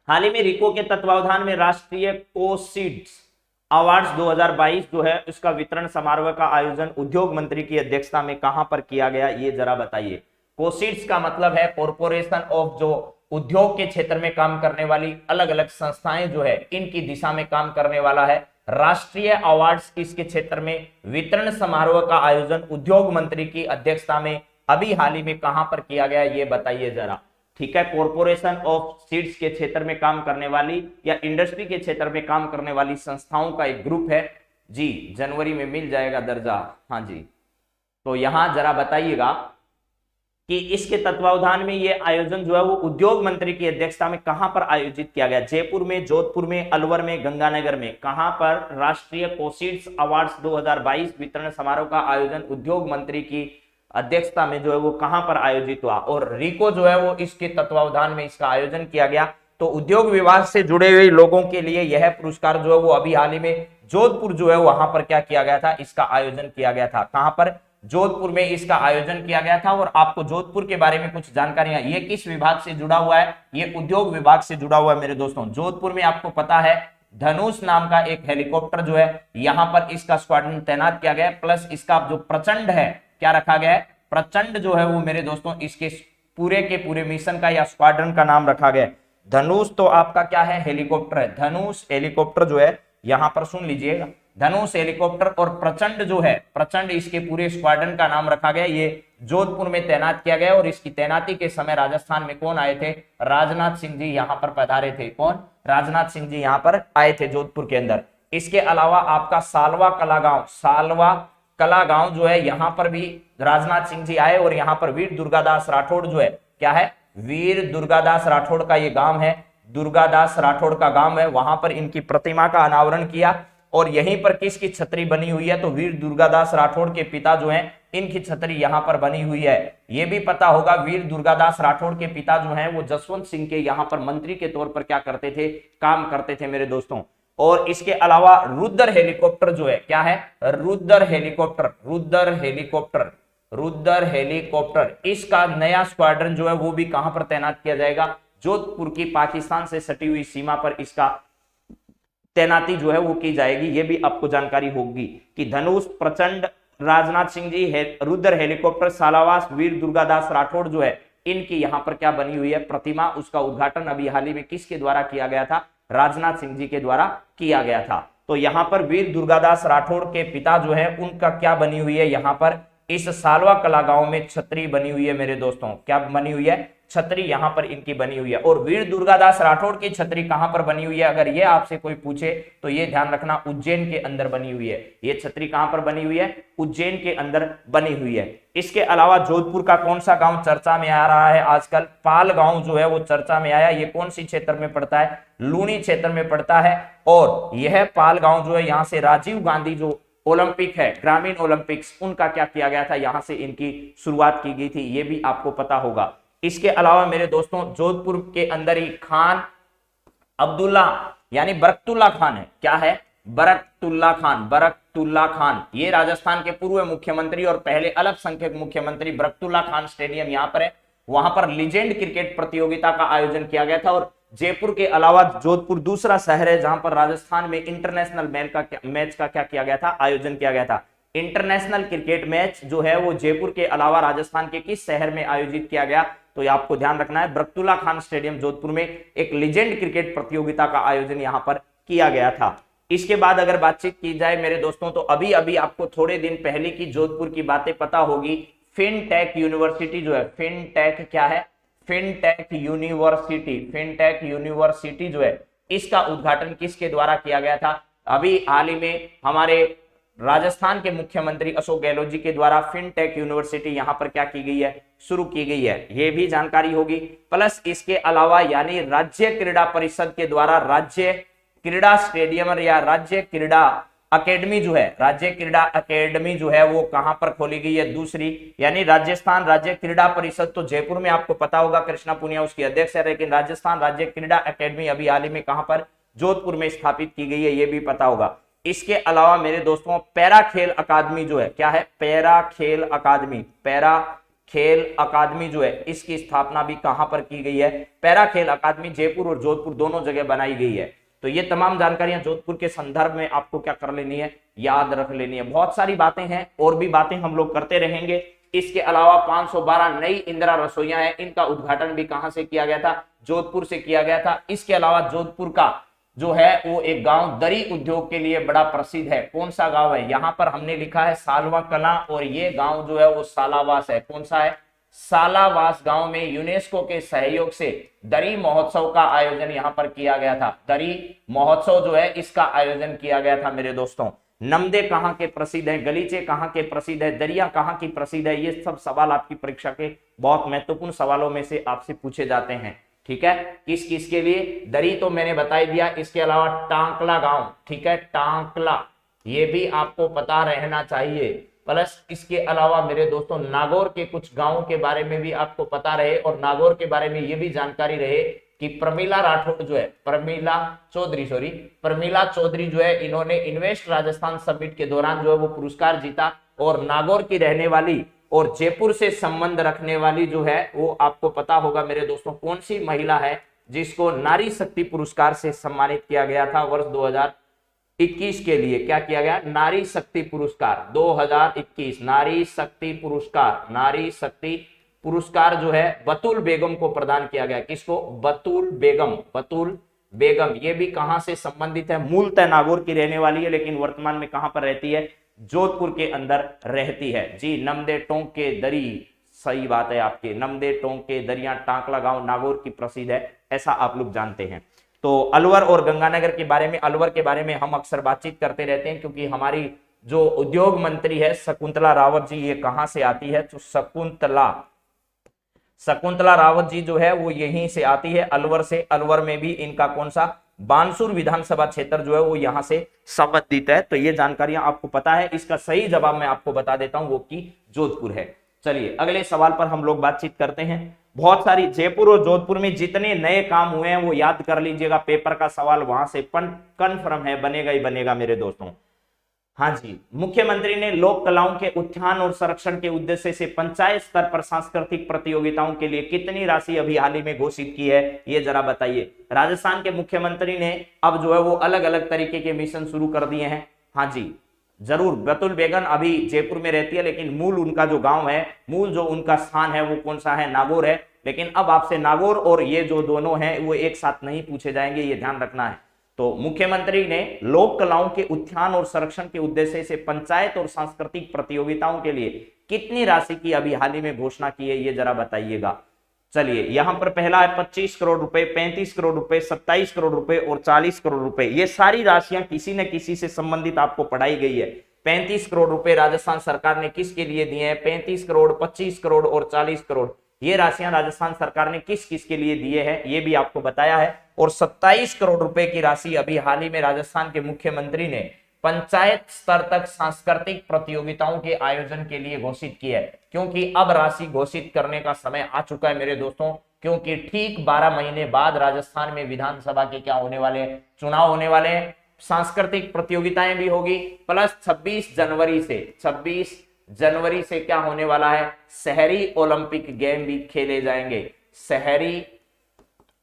हाल ही में रिको के तत्वावधान में राष्ट्रीय कोसीड्स अवार्ड्स 2022 जो है इसका वितरण समारोह का आयोजन उद्योग मंत्री की अध्यक्षता में कहां पर किया गया, ये जरा बताइए। कोसीड्स का मतलब है कॉरपोरेशन ऑफ, जो उद्योग के क्षेत्र में काम करने वाली अलग अलग संस्थाएं जो है इनकी दिशा में काम करने वाला है। राष्ट्रीय अवार्ड्स इसके क्षेत्र में वितरण समारोह का आयोजन उद्योग मंत्री की अध्यक्षता में अभी हाल ही में कहां पर किया गया, ये बताइए जरा। ठीक है, कॉरपोरेशन ऑफ सीड्स के क्षेत्र में काम करने वाली या इंडस्ट्री के क्षेत्र में काम करने वाली संस्थाओं का एक ग्रुप है जी, जनवरी में मिल जाएगा दर्जा। हाँ जी, तो यहां जरा बताइएगा कि इसके तत्वावधान में ये आयोजन जो है वो उद्योग मंत्री की अध्यक्षता में कहां पर आयोजित किया गया, जयपुर में, जोधपुर में, अलवर में, गंगानगर में, कहां पर राष्ट्रीय कोसीड्स अवार्ड्स 2022 वितरण समारोह का आयोजन उद्योग मंत्री की अध्यक्षता में जो है वो कहां पर आयोजित हुआ, और रिको जो है वो इसके तत्वावधान में इसका आयोजन किया गया। तो उद्योग विभाग से जुड़े हुए लोगों के लिए यह पुरस्कार जो है वो अभी हाल ही में जोधपुर जो है वहां पर क्या किया गया था, इसका आयोजन किया गया था। कहां पर, जोधपुर में इसका आयोजन किया गया था। और आपको जोधपुर के बारे में कुछ जानकारियां, ये किस विभाग से जुड़ा हुआ है, ये उद्योग विभाग से जुड़ा हुआ है मेरे दोस्तों। जोधपुर में आपको पता है धनुष नाम का एक हेलीकॉप्टर जो है यहां पर इसका स्क्वाड्रन तैनात किया गया, प्लस इसका जो प्रचंड है क्या रखा गया है, प्रचंड जो है वो मेरे दोस्तों इसके पूरे के पूरे मिशन का या स्क्वाड्रन का नाम रखा गया। धनुष तो आपका क्या है, हेलीकॉप्टर है। धनुष हेलीकॉप्टर जो है यहां पर सुन लीजिएगा, धनुष हेलीकॉप्टर, और प्रचंड जो है, प्रचंड इसके पूरे स्क्वाड्रन का नाम रखा गया। ये जोधपुर में तैनात किया गया, और इसकी तैनाती के समय राजस्थान में कौन आए थे, राजनाथ सिंह जी यहां पर पधारे थे। कौन, राजनाथ सिंह जी यहां पर आए थे जोधपुर के अंदर। इसके अलावा आपका सालवा कला गांव, सालवा कला गांव जो है यहां पर भी राजनाथ सिंह जी आए, और यहां पर वीर दुर्गादास राठौड़ जो है क्या है, वीर दुर्गादास राठौड़ का ये गांव है, दुर्गादास राठौड़ का गांव है, वहां पर इनकी प्रतिमा का अनावरण किया। और यहीं पर किसकी छतरी बनी हुई है, तो वीर दुर्गादास राठौड़ के पिता जो हैं इनकी छतरी यहां पर बनी हुई है। ये भी पता होगा वीर दुर्गादास राठौड़ के पिता जो हैं वो जसवंत सिंह के यहां पर मंत्री के तौर पर क्या करते थे, काम करते थे मेरे दोस्तों। और इसके अलावा रुद्र हेलीकॉप्टर जो है क्या है, Rudra helicopter, Rudra helicopter, Rudra helicopter, इसका नया स्क्वाड्रन जो है वो भी कहां पर तैनात किया जाएगा, जोधपुर की पाकिस्तान से सटी हुई सीमा पर इसका तैनाती जो है वो की जाएगी। ये भी आपको जानकारी होगी कि धनुष, प्रचंड, राजनाथ सिंह जी, रुद्र हेलीकॉप्टर, सालावास, वीर दुर्गादास राठौड़ जो है इनकी यहां पर क्या बनी हुई है, प्रतिमा। उसका उद्घाटन अभी हाल ही में किसके द्वारा किया गया था, राजनाथ सिंह जी के द्वारा किया गया था। तो यहां पर वीर दुर्गादास राठौड़ के पिता जो है उनका क्या बनी हुई है, यहां पर इस सालवा कला गांव में छतरी बनी हुई है मेरे दोस्तों। क्या बनी हुई है, छतरी यहां पर इनकी बनी हुई है। और वीर दुर्गादास राठौड़ की छतरी कहां पर बनी हुई है, अगर ये आपसे कोई पूछे तो ये ध्यान रखना, उज्जैन के अंदर बनी हुई है। ये छतरी कहां पर बनी हुई है, उज्जैन के अंदर बनी हुई है। इसके अलावा जोधपुर का कौन सा गांव चर्चा में आ रहा है आजकल, पाल गांव जो है वो चर्चा में आया। ये कौन सी क्षेत्र में पड़ता है, लूनी क्षेत्र में पड़ता है। और यह पाल गांव जो है यहां से राजीव गांधी जो ओलंपिक है, ग्रामीण ओलंपिक्स, उनका क्या किया गया था, यहां से इनकी शुरुआत की गई थी। ये भी आपको पता होगा। इसके अलावा मेरे दोस्तों जोधपुर के अंदर ही खान अब्दुल्ला यानी बरकतुल्ला खान है, क्या है, बरकतुल्ला खान, बरकतुल्ला खान, ये राजस्थान के पूर्व मुख्यमंत्री और पहले अल्पसंख्यक मुख्यमंत्री बरकतुल्ला खान स्टेडियम यहां पर है। वहां पर लीजेंड क्रिकेट प्रतियोगिता का आयोजन किया गया था। और जयपुर के अलावा जोधपुर दूसरा शहर है जहां पर राजस्थान में इंटरनेशनल मैच का क्या किया गया था, आयोजन किया गया था। इंटरनेशनल क्रिकेट मैच जो है वो जयपुर के अलावा राजस्थान के किस शहर में आयोजित किया गया, तो ये आपको ध्यान रखना है। बरकतुल्ला खान स्टेडियम जोधपुर में एक लीजेंड क्रिकेट प्रतियोगिता का आयोजन यहां पर किया गया था। इसके बाद अगर बातचीत की जाए मेरे दोस्तों, तो अभी अभी आपको थोड़े दिन पहले की जोधपुर की बातें पता होगी। फिनटेक यूनिवर्सिटी जो है, फिनटेक क्या है, फिनटेक यूनिवर्सिटी, फिनटेक यूनिवर्सिटी जो है, इसका उद्घाटन किसके द्वारा किया गया था? अभी हाल ही में हमारे राजस्थान के मुख्यमंत्री अशोक गहलोत जी के द्वारा फिनटेक यूनिवर्सिटी यहां पर क्या की गई है, शुरू की गई है, ये भी जानकारी होगी। प्लस इसके अलावा यानी राज्य क्रीड़ा परिषद के द्वारा राज्य क्रीड़ा स्टेडियम या राज्य क्रीड़ा अकेडमी जो है, राज्य क्रीड़ा अकेडमी जो है वो कहां पर खोली गई है? दूसरी, यानी राजस्थान राज्य क्रीड़ा परिषद तो जयपुर में आपको पता होगा, कृष्णा पुनिया उसकी अध्यक्ष है, लेकिन राजस्थान राज्य क्रीड़ा अकेडमी अभी हाल ही में कहां पर? जोधपुर में स्थापित की गई है, ये भी पता होगा। इसके अलावा मेरे दोस्तों पैरा खेल अकादमी जो है, क्या है? पैरा खेल अकादमी, पैरा खेल अकादमी जो है, इसकी स्थापना भी कहां पर की गई है? पैरा खेल अकादमी जयपुर और जोधपुर दोनों जगह बनाई गई है। तो ये तमाम जानकारियां जोधपुर के संदर्भ में आपको क्या कर लेनी है, याद रख लेनी है। बहुत सारी बातें हैं, और भी बातें हम लोग करते रहेंगे। इसके अलावा 512 नई इंदिरा रसोइयां हैं, इनका उद्घाटन भी कहां से किया गया था? जोधपुर से किया गया था। इसके अलावा जोधपुर का जो है वो एक गांव दरी उद्योग के लिए बड़ा प्रसिद्ध है। कौन सा गांव है? यहां पर हमने लिखा है सालवा कला, और ये गांव जो है वो सालावास है। कौन सा है? सालावास गांव में यूनेस्को के सहयोग से दरी महोत्सव का आयोजन यहां पर किया गया था। दरी महोत्सव जो है इसका आयोजन किया गया था मेरे दोस्तों। नमदे कहां के प्रसिद्ध है, गलीचे कहां के प्रसिद्ध है, दरिया कहां की प्रसिद्ध है, ये सब सवाल आपकी परीक्षा के बहुत महत्वपूर्ण सवालों में से आपसे पूछे जाते हैं। ठीक है, किस किस के लिए? दरी तो मैंने बता ही दिया। इसके अलावा टांकला गांव, ठीक है, टांकला, ये भी आपको पता रहना चाहिए। प्लस इसके अलावा मेरे दोस्तों नागौर के कुछ गांवों के बारे में भी आपको पता रहे, और नागौर के बारे में ये भी जानकारी रहे कि प्रमीला राठौड़ जो है, प्रमीला चौधरी जो है, इन्होंने इन्वेस्ट राजस्थान समिट के दौरान जो है वो पुरस्कार जीता। और नागौर की रहने वाली और जयपुर से संबंध रखने वाली जो है वो आपको पता होगा मेरे दोस्तों, कौन सी महिला है जिसको नारी शक्ति पुरस्कार से सम्मानित किया गया था वर्ष 2021 के लिए? क्या किया गया? नारी शक्ति पुरस्कार 2021, नारी शक्ति पुरस्कार, नारी शक्ति पुरस्कार जो है बतूल बेगम को प्रदान किया गया। किसको? बतूल बेगम, बतूल बेगम। ये भी कहां से संबंधित है? मूलतः नागौर की रहने वाली है, लेकिन वर्तमान में कहां पर रहती है? जोधपुर के अंदर रहती है जी। नमदे टोंक के दरी, सही बात है आपके, नमदे टोंक के दरिया टांकला गांव नागौर की प्रसिद्ध है, ऐसा आप लोग जानते हैं। तो अलवर और गंगानगर के बारे में, अलवर के बारे में हम अक्सर बातचीत करते रहते हैं, क्योंकि हमारी जो उद्योग मंत्री है शकुंतला रावत जी, ये कहां से आती है? तो शकुंतला रावत जी जो है वो यहीं से आती है, अलवर से। अलवर में भी इनका कौन सा? बानसूर विधानसभा क्षेत्र जो है वो यहां से संबंधित है। तो ये जानकारियां आपको पता है। इसका सही जवाब मैं आपको बता देता हूं, वो की जोधपुर है। चलिए अगले सवाल पर हम लोग बातचीत करते हैं। बहुत सारी जयपुर और जोधपुर में जितने नए काम हुए हैं वो याद कर लीजिएगा, पेपर का सवाल वहां से कन्फर्म है, बनेगा ही बनेगा मेरे दोस्तों। हाँ जी, मुख्यमंत्री ने लोक कलाओं के उत्थान और संरक्षण के उद्देश्य से पंचायत स्तर पर सांस्कृतिक प्रतियोगिताओं के लिए कितनी राशि अभी हाल ही में घोषित की है, ये जरा बताइए। राजस्थान के मुख्यमंत्री ने अब जो है वो अलग अलग तरीके के मिशन शुरू कर दिए हैं। हाँ जी जरूर, बतुल बेगम अभी जयपुर में रहती है, लेकिन मूल उनका जो गांव है, मूल जो उनका स्थान है वो कौन सा है? नागौर है। लेकिन अब आपसे नागौर और ये जो दोनों हैं वो एक साथ नहीं पूछे जाएंगे, ये ध्यान रखना है। तो मुख्यमंत्री ने लोक कलाओं के उत्थान और संरक्षण के उद्देश्य से पंचायत और सांस्कृतिक प्रतियोगिताओं के लिए कितनी राशि की अभी हाल ही में घोषणा की है, ये जरा बताइएगा। चलिए यहां पर पहला है 25 करोड़ रुपए, 35 करोड़ रुपए, 27 करोड़ रुपए और 40 करोड़ रुपए। ये सारी राशियां किसी न किसी से संबंधित आपको पढ़ाई गई है। 35 करोड़ रुपए राजस्थान सरकार ने किसके लिए दिए हैं? 35 करोड़, 25 करोड़ और 40 करोड़, ये राशियां राजस्थान सरकार ने किस किस के लिए दिए हैं, ये भी आपको बताया है। और 27 करोड़ रुपए की राशि अभी हाल ही में राजस्थान के मुख्यमंत्री ने पंचायत स्तर तक सांस्कृतिक प्रतियोगिताओं के आयोजन के लिए घोषित की है, क्योंकि अब राशि घोषित करने का समय आ चुका है मेरे दोस्तों। क्योंकि ठीक 12 महीने बाद राजस्थान में विधानसभा के क्या होने वाले? चुनाव होने वाले हैं। सांस्कृतिक प्रतियोगिताएं भी होगी, प्लस 26 जनवरी से क्या होने वाला है? शहरी ओलंपिक गेम भी खेले जाएंगे। शहरी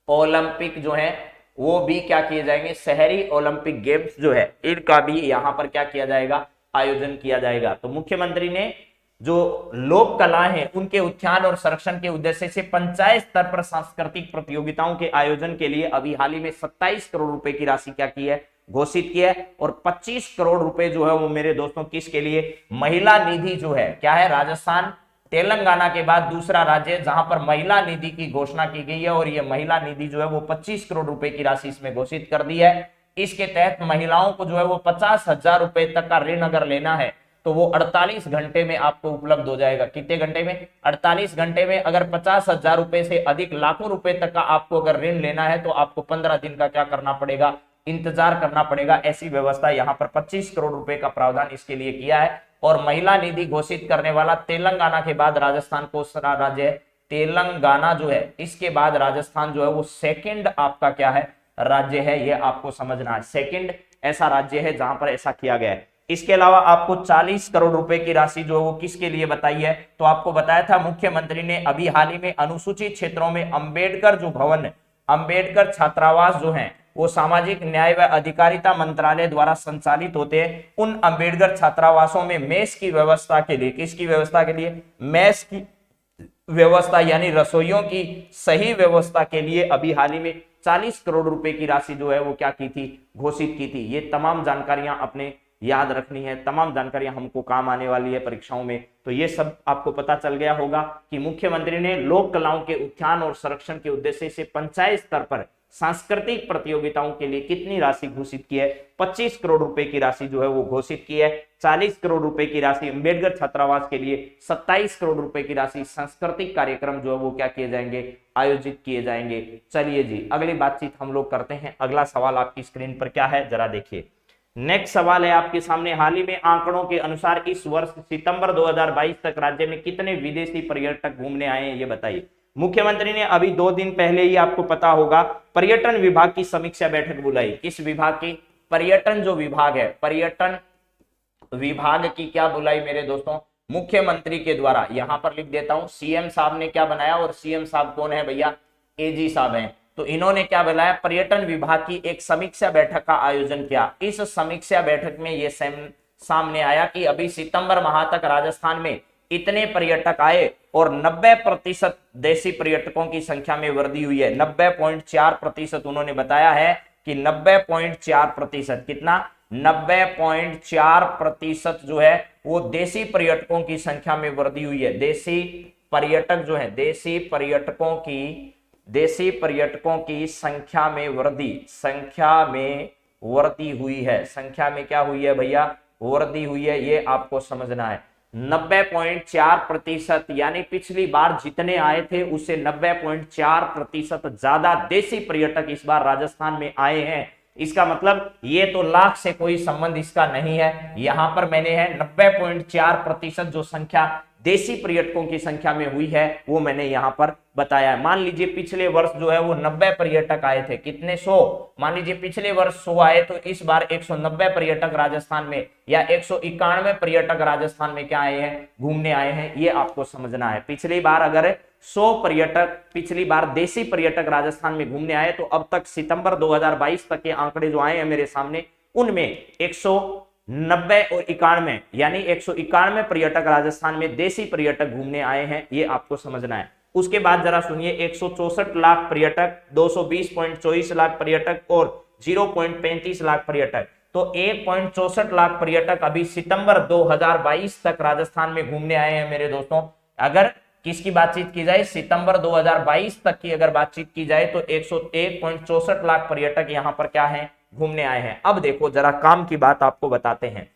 ओलंपिक जो है वो भी क्या किए जाएंगे? शहरी ओलंपिक गेम्स जो है इनका भी यहां पर क्या किया जाएगा? आयोजन किया जाएगा। तो मुख्यमंत्री ने जो लोक कला है उनके उत्थान और संरक्षण के उद्देश्य से पंचायत स्तर पर सांस्कृतिक प्रतियोगिताओं के आयोजन के लिए अभी हाल ही में 27 करोड़ रुपए की राशि क्या की है, घोषित की है। और 25 करोड़ रुपए जो है वो मेरे दोस्तों किसके लिए, महिला निधि जो है, क्या है, राजस्थान तेलंगाना के बाद दूसरा राज्य जहां पर महिला निधि की घोषणा की गई है। और ये महिला निधि जो है वो 25 करोड़ रुपए की राशि इसमें घोषित कर दी है। इसके तहत महिलाओं को जो है वो 50,000 रुपए तक का ऋण अगर लेना है तो वो 48 घंटे में आपको उपलब्ध हो जाएगा। कितने घंटे में, 48 घंटे में। अगर 50,000 रुपए से अधिक लाखों रुपए तक का आपको अगर ऋण लेना है तो आपको 15 दिन का क्या करना पड़ेगा, इंतजार करना पड़ेगा। ऐसी व्यवस्था यहाँ पर 25 करोड़ रुपए का प्रावधान इसके लिए किया है। और महिला निधि घोषित करने वाला तेलंगाना के बाद राजस्थान को राज्य है, तेलंगाना जो है इसके बाद राजस्थान जो है वो सेकंड आपका क्या है, राज्य है। ये आपको समझना है, सेकंड ऐसा राज्य है जहां पर ऐसा किया गया है। इसके अलावा आपको 40 करोड़ रुपए की राशि जो है वो किसके लिए बताई है, तो आपको बताया था मुख्यमंत्री ने अभी हाल ही में अनुसूचित क्षेत्रों में अंबेडकर जो भवन, अंबेडकर छात्रावास जो है वो सामाजिक न्याय व अधिकारिता मंत्रालय द्वारा संचालित होते हैं। उन अंबेडकर छात्रावासों में मेस की व्यवस्था के लिए, किसकी व्यवस्था के लिए, मेस की व्यवस्था यानी रसोइयों की सही व्यवस्था के लिए अभी हाल ही में 40 करोड़ रुपए की राशि जो है वो क्या की थी, घोषित की थी। ये तमाम जानकारियां अपने याद रखनी है, तमाम जानकारियां हमको काम आने वाली है परीक्षाओं में। तो ये सब आपको पता चल गया होगा कि मुख्यमंत्री ने लोक कलाओं के उत्थान और संरक्षण के उद्देश्य से पंचायत स्तर पर सांस्कृतिक प्रतियोगिताओं के लिए कितनी राशि घोषित की है, 25 करोड़ रुपए की राशि जो है वो घोषित की है। 40 करोड़ रुपए की राशि अंबेडकर छात्रावास के लिए, 27 करोड़ रुपए की राशि सांस्कृतिक कार्यक्रम जो है वो क्या किए जाएंगे, आयोजित किए जाएंगे। चलिए जी अगली बातचीत हम लोग करते हैं। अगला सवाल आपकी स्क्रीन पर क्या है जरा देखिए। नेक्स्ट सवाल है आपके सामने, हाल ही में आंकड़ों के अनुसार इस वर्ष सितंबर 2022 तक राज्य में कितने विदेशी पर्यटक घूमने आए हैं ये बताइए। मुख्यमंत्री ने अभी 2 दिन पहले ही आपको पता होगा पर्यटन विभाग की समीक्षा बैठक बुलाई। किस विभाग की, पर्यटन जो विभाग है, पर्यटन विभाग की क्या बुलाई मेरे दोस्तों, मुख्यमंत्री के द्वारा। यहां पर लिख देता हूं, सीएम साहब ने क्या बनाया, और सीएम साहब कौन है भैया, एजी साहब हैं। तो इन्होंने क्या बुलाया, पर्यटन विभाग की एक समीक्षा बैठक का आयोजन किया। इस समीक्षा बैठक में यह सामने आया कि अभी सितंबर माह तक राजस्थान में इतने पर्यटक आए और 90% देशी पर्यटकों की संख्या में वृद्धि हुई है। 90.4% उन्होंने बताया है कि 90.4%, कितना, 90.4% जो है वो देशी पर्यटकों की संख्या में वृद्धि हुई है। देशी पर्यटक जो है, देशी पर्यटकों की संख्या में वृद्धि हुई है। संख्या में क्या हुई है भैया, वृद्धि हुई है, ये आपको समझना है। 90.4% यानी पिछली बार जितने आए थे उससे 90.4% ज्यादा देशी पर्यटक इस बार राजस्थान में आए हैं। इसका मतलब ये तो लाख से कोई संबंध इसका नहीं है। यहां पर मैंने है 90.4% जो संख्या देशी पर्यटकों की संख्या में हुई है वो मैंने यहां पर बताया है। मान लीजिए पिछले वर्ष जो है वो 90 पर्यटक आए थे, कितने, 100। मान लीजिए पिछले वर्ष 100 आए तो इस बार 190 पर्यटक राजस्थान में या 191 पर्यटक राजस्थान में क्या आए हैं, घूमने आए हैं। ये आपको समझना है। पिछली बार अगर 100 पर्यटक, पिछली बार देशी पर्यटक राजस्थान में घूमने आए तो अब तक सितंबर 2022 तक के आंकड़े जो आए हैं मेरे सामने उनमें 190 और 91 यानी 191 पर्यटक राजस्थान में देशी पर्यटक घूमने आए हैं। ये आपको समझना है। उसके बाद जरा सुनिए, 164 लाख पर्यटक, 220.24 लाख पर्यटक और 0.35 लाख पर्यटक, तो 1.64 लाख पर्यटक अभी सितंबर 2022 तक राजस्थान में घूमने आए हैं मेरे दोस्तों। अगर किसकी बातचीत की जाए, सितंबर 2022 तक की अगर बातचीत की जाए तो 101.64 लाख पर्यटक यहां पर क्या है, घूमने आए हैं। अब देखो जरा काम की बात आपको बताते हैं।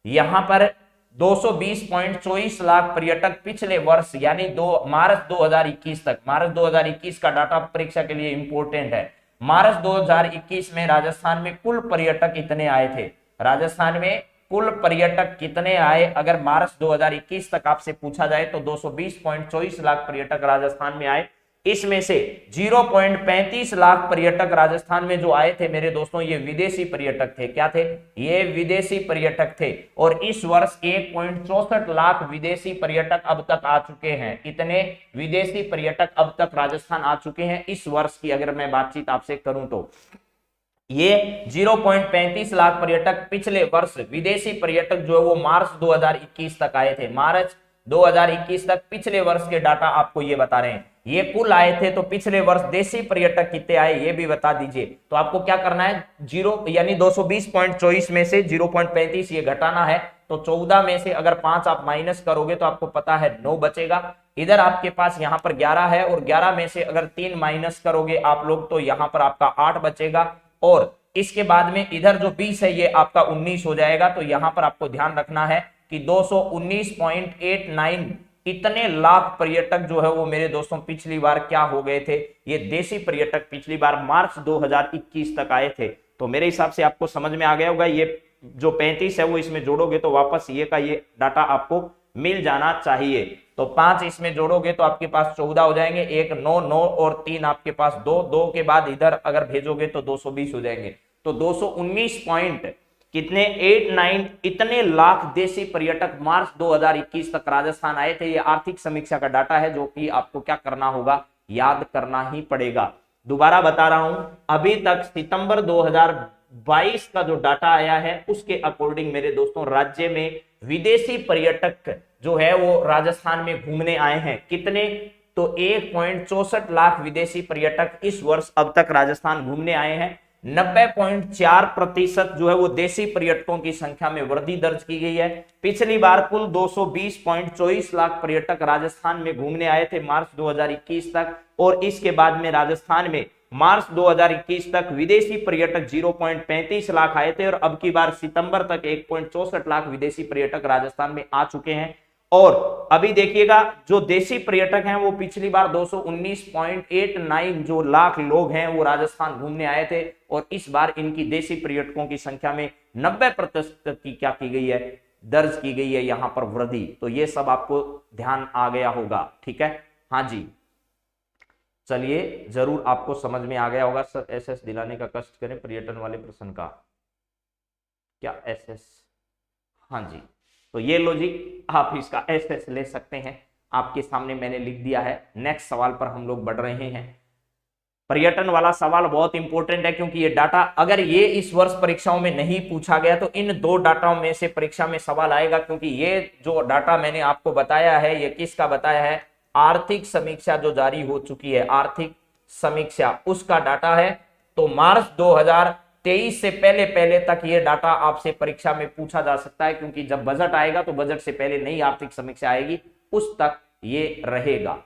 यहां पर 220.24 लाख पर्यटक पिछले वर्ष यानी मार्च 2021 तक, मार्च 2021 का डाटा परीक्षा के लिए इंपॉर्टेंट है। मार्च 2021 में राजस्थान में कुल पर्यटक इतने आए थे, राजस्थान में कुल पर्यटक कितने आए अगर मार्च 2021 तक आपसे पूछा जाए तो 220.24 लाख पर्यटक राजस्थान में आए। इसमें से 0.35 लाख पर्यटक राजस्थान में जो आए थे मेरे दोस्तों ये विदेशी पर्यटक थे। क्या थे, ये विदेशी पर्यटक थे। और इस वर्ष 1.64 लाख विदेशी पर्यटक अब तक आ चुके हैं। कितने विदेशी पर्यटक अब तक राजस्थान आ चुके हैं इस वर्ष की अगर मैं बातचीत आपसे करूं तो ये 0.35 लाख पर्यटक पिछले वर्ष विदेशी पर्यटक जो है वो मार्च 2021 तक आए थे। मार्च 2021 तक पिछले वर्ष के डाटा आपको ये बता रहे हैं। ये कुल आए थे, तो पिछले वर्ष देशी पर्यटक कितने आए ये भी बता दीजिए। तो आपको क्या करना है, 0 यानी 220.24 में से 0.35 ये घटाना है। तो 14 में से अगर 5 आप माइनस करोगे तो आपको पता है 9 बचेगा। इधर आपके पास यहाँ पर 11 है, और 11 में से अगर 3 माइनस करोगे आप लोग तो यहाँ पर आपका 8 बचेगा। और इसके बाद में इधर जो 20 है ये आपका 19 हो जाएगा। तो यहाँ पर आपको ध्यान रखना है कि 219.89 इतने लाख पर्यटक जो है वो मेरे दोस्तों पिछली बार क्या हो गए थे, ये देशी पर्यटक पिछली बार मार्च 2021 तक आए थे। तो मेरे हिसाब से आपको समझ में आ गया होगा। ये जो 35 है वो इसमें जोड़ोगे तो वापस ये का ये डाटा आपको मिल जाना चाहिए। तो 5 इसमें जोड़ोगे तो आपके पास 14 हो जाएंगे, 1 9 9 और 3 आपके पास 2 2 के बाद इधर अगर भेजोगे तो 220 हो जाएंगे। तो 219 पॉइंट कितने 89 इतने लाख देशी पर्यटक मार्च 2021 तक राजस्थान आए थे। ये आर्थिक समीक्षा का डाटा है जो कि आपको क्या करना होगा, याद करना ही पड़ेगा। दोबारा बता रहा हूं, अभी तक सितंबर 2022 का जो डाटा आया है उसके अकॉर्डिंग मेरे दोस्तों राज्य में विदेशी पर्यटक जो है वो राजस्थान में घूमने आए हैं। कितने, तो 1.64 लाख विदेशी पर्यटक इस वर्ष अब तक राजस्थान घूमने आए हैं। 90.4% जो है वो देशी पर्यटकों की संख्या में वृद्धि दर्ज की गई है। पिछली बार कुल 220.24 लाख पर्यटक राजस्थान में घूमने आए थे मार्च 2021 तक, और इसके बाद में राजस्थान में मार्च 2021 तक विदेशी पर्यटक 0.35 लाख आए थे, और अब की बार सितंबर तक 1.64 लाख विदेशी पर्यटक राजस्थान में आ चुके हैं। और अभी देखिएगा जो देशी पर्यटक हैं वो पिछली बार 219.89 जो लाख लोग हैं वो राजस्थान घूमने आए थे, और इस बार इनकी देशी पर्यटकों की संख्या में 90% की क्या की गई है, दर्ज की गई है यहां पर वृद्धि। तो ये सब आपको ध्यान आ गया होगा, ठीक है। हाँ जी, चलिए जरूर आपको समझ में आ गया होगा। सर एसएस दिलाने का कष्ट करें पर्यटन वाले प्रश्न का, क्या एसएस, हाँ जी, तो ये लॉजिक आप इसका एसएस ले सकते हैं, आपके सामने मैंने लिख दिया है। नेक्स्ट सवाल पर हम लोग बढ़ रहे हैं। पर्यटन वाला सवाल बहुत इंपॉर्टेंट है, क्योंकि ये डाटा अगर ये इस वर्ष परीक्षाओं में नहीं पूछा गया तो इन 2 डाटाओं में से परीक्षा में सवाल आएगा। क्योंकि ये जो डाटा मैंने आपको बताया है ये किसका बताया है, आर्थिक समीक्षा जो जारी हो चुकी है, आर्थिक समीक्षा उसका डाटा है। तो मार्च 2023 से पहले पहले तक ये डाटा आपसे परीक्षा में पूछा जा सकता है, क्योंकि जब बजट आएगा तो बजट से पहले नई आर्थिक समीक्षा आएगी, उस तक ये रहेगा।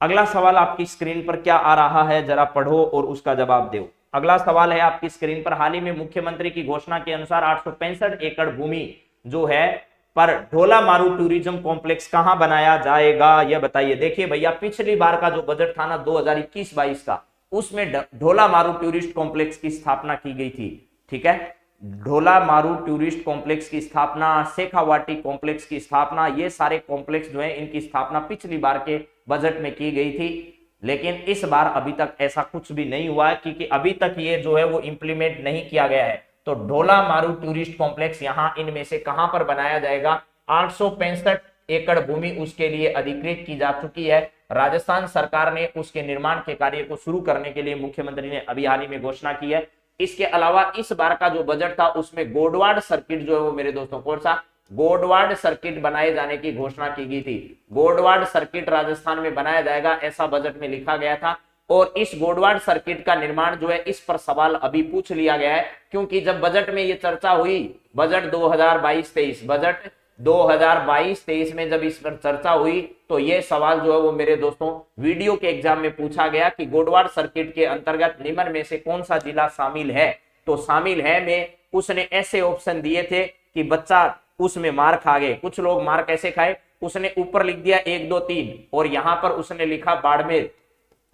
अगला सवाल आपकी स्क्रीन पर क्या आ रहा है जरा पढ़ो और उसका जवाब दो। अगला सवाल है आपकी स्क्रीन पर, हाल ही में मुख्यमंत्री की घोषणा के अनुसार 865 एकड़ भूमि जो है पर ढोला मारू टूरिज्म कॉम्प्लेक्स कहां बनाया जाएगा, यह बताइए। देखिए भैया, पिछली बार का जो बजट था ना 2021-22 का, उसमें ढोला मारू टूरिस्ट कॉम्प्लेक्स की स्थापना की गई थी, ठीक है। ढोला मारू टूरिस्ट कॉम्प्लेक्स की स्थापना, शेखावाटी कॉम्प्लेक्स की स्थापना, ये सारे कॉम्प्लेक्स जो है इनकी स्थापना पिछली बार के बजट में की गई थी। लेकिन इस बार अभी तक ऐसा कुछ भी नहीं हुआ है, क्योंकि अभी तक ये जो है वो इंप्लीमेंट नहीं किया गया है। तो ढोला मारू टूरिस्ट कॉम्प्लेक्स यहाँ इनमें से कहां पर बनाया जाएगा, 865 एकड़ भूमि उसके लिए अधिकृत की जा चुकी है। राजस्थान सरकार ने उसके निर्माण के कार्य को शुरू करने के लिए मुख्यमंत्री ने अभी हाल ही में घोषणा की है। इसके अलावा इस बार का जो बजट था उसमें गोडवाड़ सर्किट जो है वो मेरे दोस्तों, कौन सा, गोडवाड़ सर्किट बनाए जाने की घोषणा की गई थी। गोडवाड़ सर्किट राजस्थान में बनाया जाएगा ऐसा बजट में लिखा गया था। और इस गोडवाड़ सर्किट का निर्माण जो है इस पर सवाल अभी पूछ लिया गया है, क्योंकि जब बजट में ये चर्चा हुई, बजट 2022-23, बजट 2022-23 में जब इस पर चर्चा हुई तो ये सवाल जो है वो मेरे दोस्तों वीडियो के एग्जाम में पूछा गया कि गोडवाड़ सर्किट के अंतर्गत निम्न में से कौन सा जिला शामिल है। तो शामिल है में उसने ऐसे ऑप्शन दिए थे कि बच्चा उसमें मार खा गए। कुछ लोग मार कैसे खाए, उसने ऊपर लिख दिया 1 2 3 और यहां पर उसने लिखा बाड़मेर,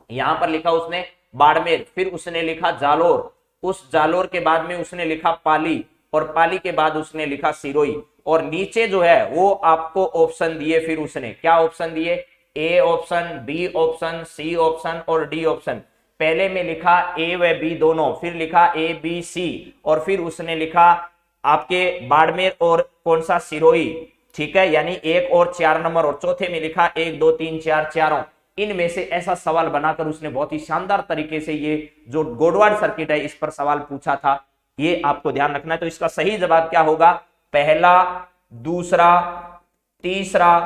यहां पर लिखा उसने बाड़मेर, फिर उसने लिखा जालोर, उस जालोर के बाद में उसने लिखा पाली, और पाली के बाद उसने लिखा सिरोही, और नीचे जो है वो आपको ऑप्शन दिए। फिर उसने क्या ऑप्शन दिए, A option, B option, C option और डी ऑप्शन। पहले में लिखा ए व बी दोनों, फिर लिखा ए बी सी, और फिर उसने लिखा आपके बाड़मेर और कौन सा, सिरोही, ठीक है, यानी 1 और 4 नंबर, और चौथे में लिखा 1 2 3 4 चारों। इनमें से ऐसा सवाल बनाकर उसने बहुत ही शानदार तरीके से ये जो गोडवाड़ सर्किट है इस पर सवाल पूछा था, ये आपको ध्यान रखना है। तो इसका सही जवाब क्या होगा, पहला, दूसरा, तीसरा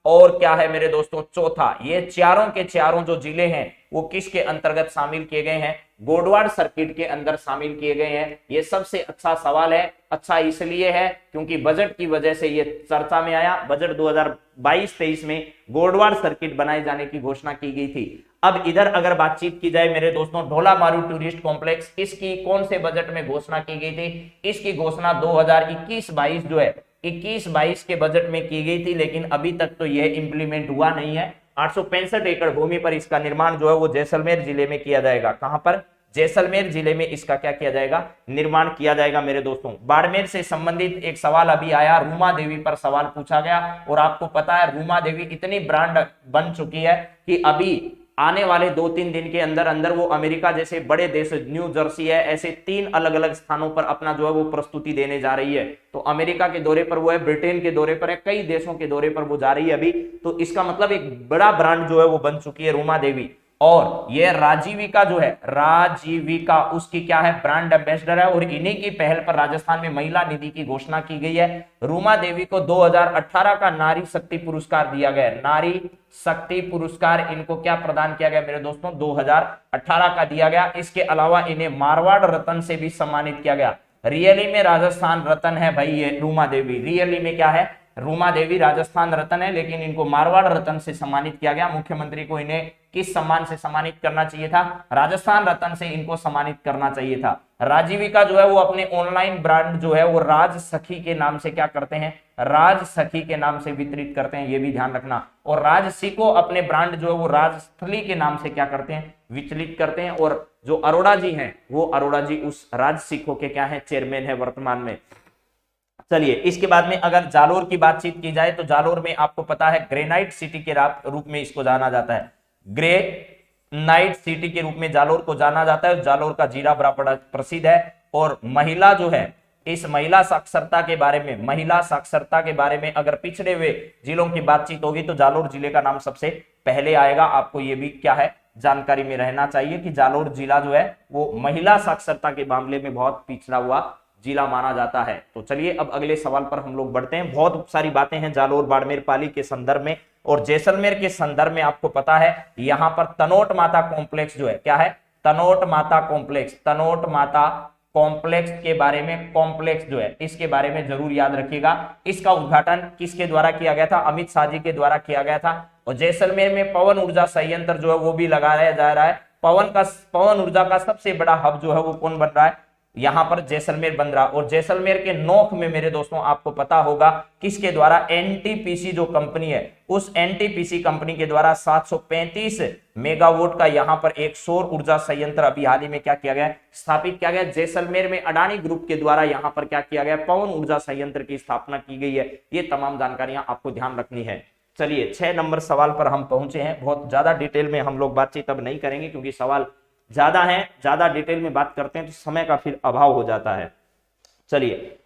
और क्या है मेरे दोस्तों चौथा, ये चारों के चारों जो जिले हैं वो किसके अंतर्गत शामिल किए गए हैं, गोडवाड़ सर्किट के अंदर शामिल किए गए हैं। ये सबसे अच्छा सवाल है। अच्छा इसलिए है क्योंकि बजट की वजह से ये चर्चा में आया। बजट 2022-23 में गोडवाड़ सर्किट बनाए जाने की घोषणा की गई थी। अब इधर अगर बातचीत की जाए मेरे दोस्तों, ढोला मारू टूरिस्ट कॉम्प्लेक्स, इसकी कौन से बजट में घोषणा की गई थी? इसकी घोषणा 2021-22 जो है 21-22 के बजट में की गई थी, लेकिन अभी तक तो यह इंप्लीमेंट हुआ नहीं है। 865 एकड़ भूमि पर इसका निर्माण जो है वो जैसलमेर जिले में किया जाएगा। कहां पर? जैसलमेर जिले में इसका क्या किया जाएगा, निर्माण किया जाएगा मेरे दोस्तों। बाड़मेर से संबंधित एक सवाल अभी आया, रूमा देवी पर सवाल पूछा गया, और आपको पता है रूमा देवी इतनी ब्रांड बन चुकी है कि अभी आने वाले 2-3 दिन के अंदर अंदर वो अमेरिका जैसे बड़े देश, न्यू जर्सी है, ऐसे 3 अलग अलग स्थानों पर अपना जो है वो प्रस्तुति देने जा रही है। तो अमेरिका के दौरे पर वो है, ब्रिटेन के दौरे पर है, कई देशों के दौरे पर वो जा रही है अभी। तो इसका मतलब एक बड़ा ब्रांड जो है वो बन चुकी है रूमा देवी। और ये राजीविका जो है, राजीविका उसकी क्या है, ब्रांड एम्बेसडर है। और इन्हीं की पहल पर राजस्थान में महिला निधि की घोषणा की गई है। रूमा देवी को 2018 का नारी शक्ति पुरस्कार दिया गया। नारी शक्ति पुरस्कार इनको क्या प्रदान किया गया मेरे दोस्तों, 2018 का दिया गया। इसके अलावा इन्हें मारवाड़ रत्न से भी सम्मानित किया गया। रियली में राजस्थान रत्न है भाई ये रूमा देवी, रियली में क्या है, रूमा देवी राजस्थान रत्न है, लेकिन इनको मारवाड़ रत्न से सम्मानित किया गया। मुख्यमंत्री को इन्हें किस सम्मान से सम्मानित करना चाहिए था, राजस्थान रत्न से इनको सम्मानित करना चाहिए था। राजीविका जो है वो अपने ऑनलाइन ब्रांड जो है वो राज सखी के नाम से क्या करते हैं, राज सखी के नाम से वितरित करते हैं, ये भी ध्यान रखना। और राजसी को अपने ब्रांड जो है वो राजस्थली के नाम से क्या करते हैं, विचलित करते हैं। और जो अरोड़ा जी हैं वो अरोड़ा जी उस राजसिखों के क्या है, चेयरमैन है वर्तमान में। चलिए इसके बाद में अगर जालोर की बातचीत की जाए तो जालोर में आपको पता है ग्रेनाइट सिटी के रूप में इसको जाना जाता है, ग्रेनाइट सिटी के रूप में जालोर को जाना जाता है। जालोर का जीरा बड़ा प्रसिद्ध है। और महिला जो है, इस महिला साक्षरता के बारे में, महिला साक्षरता के बारे में अगर पिछड़े हुए जिलों की बातचीत होगी तो जालोर जिले का नाम सबसे पहले आएगा। आपको ये भी क्या है, जानकारी में रहना चाहिए कि जालोर जिला जो है वो महिला साक्षरता के मामले में बहुत पिछड़ा हुआ जिला माना जाता है। तो चलिए अब अगले सवाल पर हम लोग बढ़ते हैं। बहुत सारी बातें हैं जालोर बाड़मेर पाली के संदर्भ में, और जैसलमेर के संदर्भ में आपको पता है यहां पर तनोट माता कॉम्प्लेक्स जो है, क्या है, तनोट माता कॉम्प्लेक्स, तनोट माता कॉम्प्लेक्स के बारे में, कॉम्प्लेक्स जो है इसके बारे में जरूर याद रखिएगा। इसका उद्घाटन किसके द्वारा किया गया था, अमित शाह जी के द्वारा किया गया था। और जैसलमेर में पवन ऊर्जा संयंत्र जो है वो भी लगाया जा रहा है। पवन ऊर्जा का सबसे बड़ा हब जो है वो कौन बन रहा है, यहां पर जैसलमेर बन रहा। और जैसलमेर के नोक में मेरे दोस्तों आपको पता होगा किसके द्वारा, एनटीपीसी जो कंपनी है, उस एनटीपीसी कंपनी के द्वारा 735 मेगावाट का यहां पर एक सौर ऊर्जा संयंत्र अभी हाल ही में क्या किया गया, स्थापित किया गया। जैसलमेर में अडानी ग्रुप के द्वारा यहां पर क्या किया गया, पवन ऊर्जा संयंत्र की स्थापना की गई है। ये तमाम जानकारियां आपको ध्यान रखनी है। चलिए 6 नंबर सवाल पर हम पहुंचे हैं। बहुत ज्यादा डिटेल में हम लोग बातचीत अब नहीं करेंगे क्योंकि सवाल ज्यादा है, ज्यादा डिटेल में बात करते हैं तो समय का फिर अभाव हो जाता है। चलिए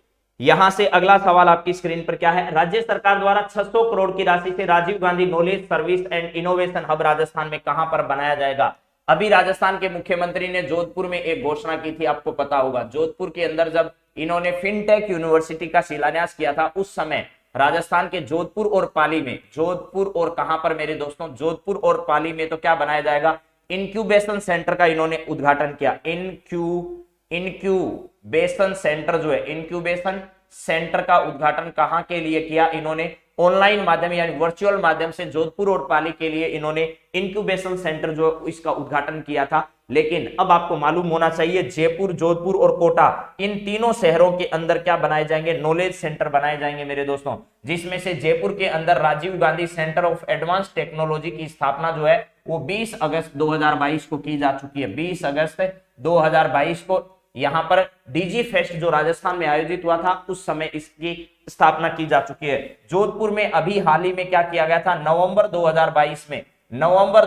यहां से अगला सवाल आपकी स्क्रीन पर क्या है, राज्य सरकार द्वारा 600 करोड़ की राशि से Rajiv Gandhi knowledge service and innovation hub Rajasthan में कहां पर बनाया जाएगा। अभी राजस्थान के मुख्यमंत्री ने जोधपुर में एक घोषणा की थी, आपको पता होगा। जोधपुर के अंदर जब इन्होंने फिनटेक यूनिवर्सिटी का शिलान्यास किया था उस समय राजस्थान के जोधपुर और पाली में, जोधपुर और कहां पर मेरे दोस्तों, जोधपुर और पाली में तो क्या बनाया जाएगा, इंक्यूबेशन सेंटर का इन्होंने उद्घाटन किया। इंक्यूबेशन सेंटर जो है, इंक्यूबेशन सेंटर का उद्घाटन कहां के लिए किया इन्होंने, ऑनलाइन माध्यम यानी वर्चुअल माध्यम से जोधपुर और पाली के लिए इन्होंने इंक्यूबेशन सेंटर जो इसका उद्घाटन किया था। लेकिन अब आपको मालूम होना चाहिए जयपुर, जोधपुर और कोटा, इन तीनों शहरों के अंदर क्या बनाए जाएंगे, नॉलेज सेंटर बनाए जाएंगे मेरे दोस्तों। जिसमें से जयपुर के अंदर Rajiv Gandhi centre of advance technology की स्थापना जो है वो 20 अगस्त 2022 को की जा चुकी है। 20 अगस्त 2022 को यहां पर डीजी फेस्ट जो राजस्थान में आयोजित हुआ था उस समय इसकी स्थापना की जा चुकी है। जोधपुर में अभी हाल ही में क्या किया गया था, नवंबर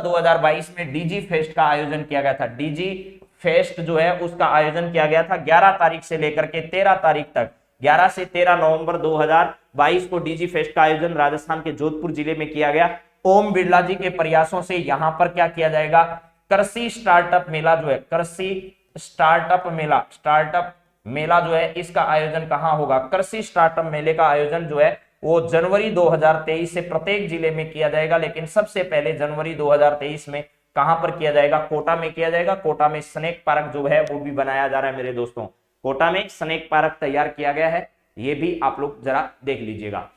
2022 में डीजी फेस्ट का आयोजन किया गया था। डीजी फेस्ट जो है उसका आयोजन किया गया था 11 तारीख से लेकर के 13 तारीख तक, 11 से 13 नवंबर 2022 को डीजी फेस्ट का आयोजन राजस्थान के जोधपुर जिले में किया गया। ओम बिरला जी के प्रयासों से यहां पर क्या किया जाएगा, कृषि स्टार्टअप मेला जो है, कृषि स्टार्टअप मेला जो है इसका आयोजन कहां होगा, कृषि स्टार्टअप मेले का आयोजन जो है वो जनवरी 2023 से प्रत्येक जिले में किया जाएगा, लेकिन सबसे पहले जनवरी 2023 में कहां पर किया जाएगा, कोटा में किया जाएगा। कोटा में स्नेक पार्क जो है वो भी बनाया जा रहा है मेरे दोस्तों, कोटा में स्नेक पार्क तैयार किया गया है, ये भी आप लोग जरा देख लीजिएगा।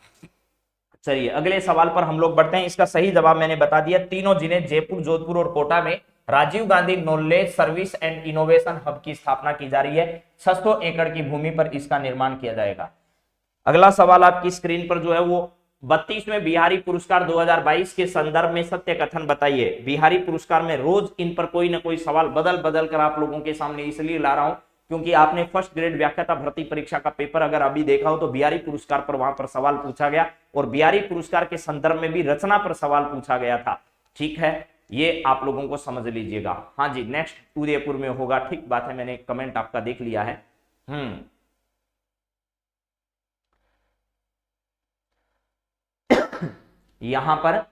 चलिए अगले सवाल पर हम लोग बढ़ते हैं। इसका सही जवाब मैंने बता दिया, तीनों जिले जयपुर, जोधपुर और कोटा में Rajiv Gandhi knowledge service and innovation hub की स्थापना की जा रही है। 600 एकड़ की भूमि पर इसका निर्माण किया जाएगा। अगला सवाल आपकी स्क्रीन पर जो है वो 32वें बिहारी पुरस्कार 2022 के संदर्भ में सत्य कथन बताइए। बिहारी पुरस्कार में रोज इन पर कोई ना कोई सवाल बदल बदल कर आप लोगों के सामने इसलिए ला रहा हूं क्योंकि आपने फर्स्ट ग्रेड व्याख्याता भर्ती परीक्षा का पेपर अगर अभी देखा हो तो बिहारी पुरस्कार पर वहां पर सवाल पूछा गया और बिहारी पुरस्कार के संदर्भ में भी रचना पर सवाल पूछा गया था। ठीक है, ये आप लोगों को समझ लीजिएगा। हाँ जी, नेक्स्ट उदयपुर में होगा, ठीक बात है, मैंने कमेंट आपका देख लिया है। यहां पर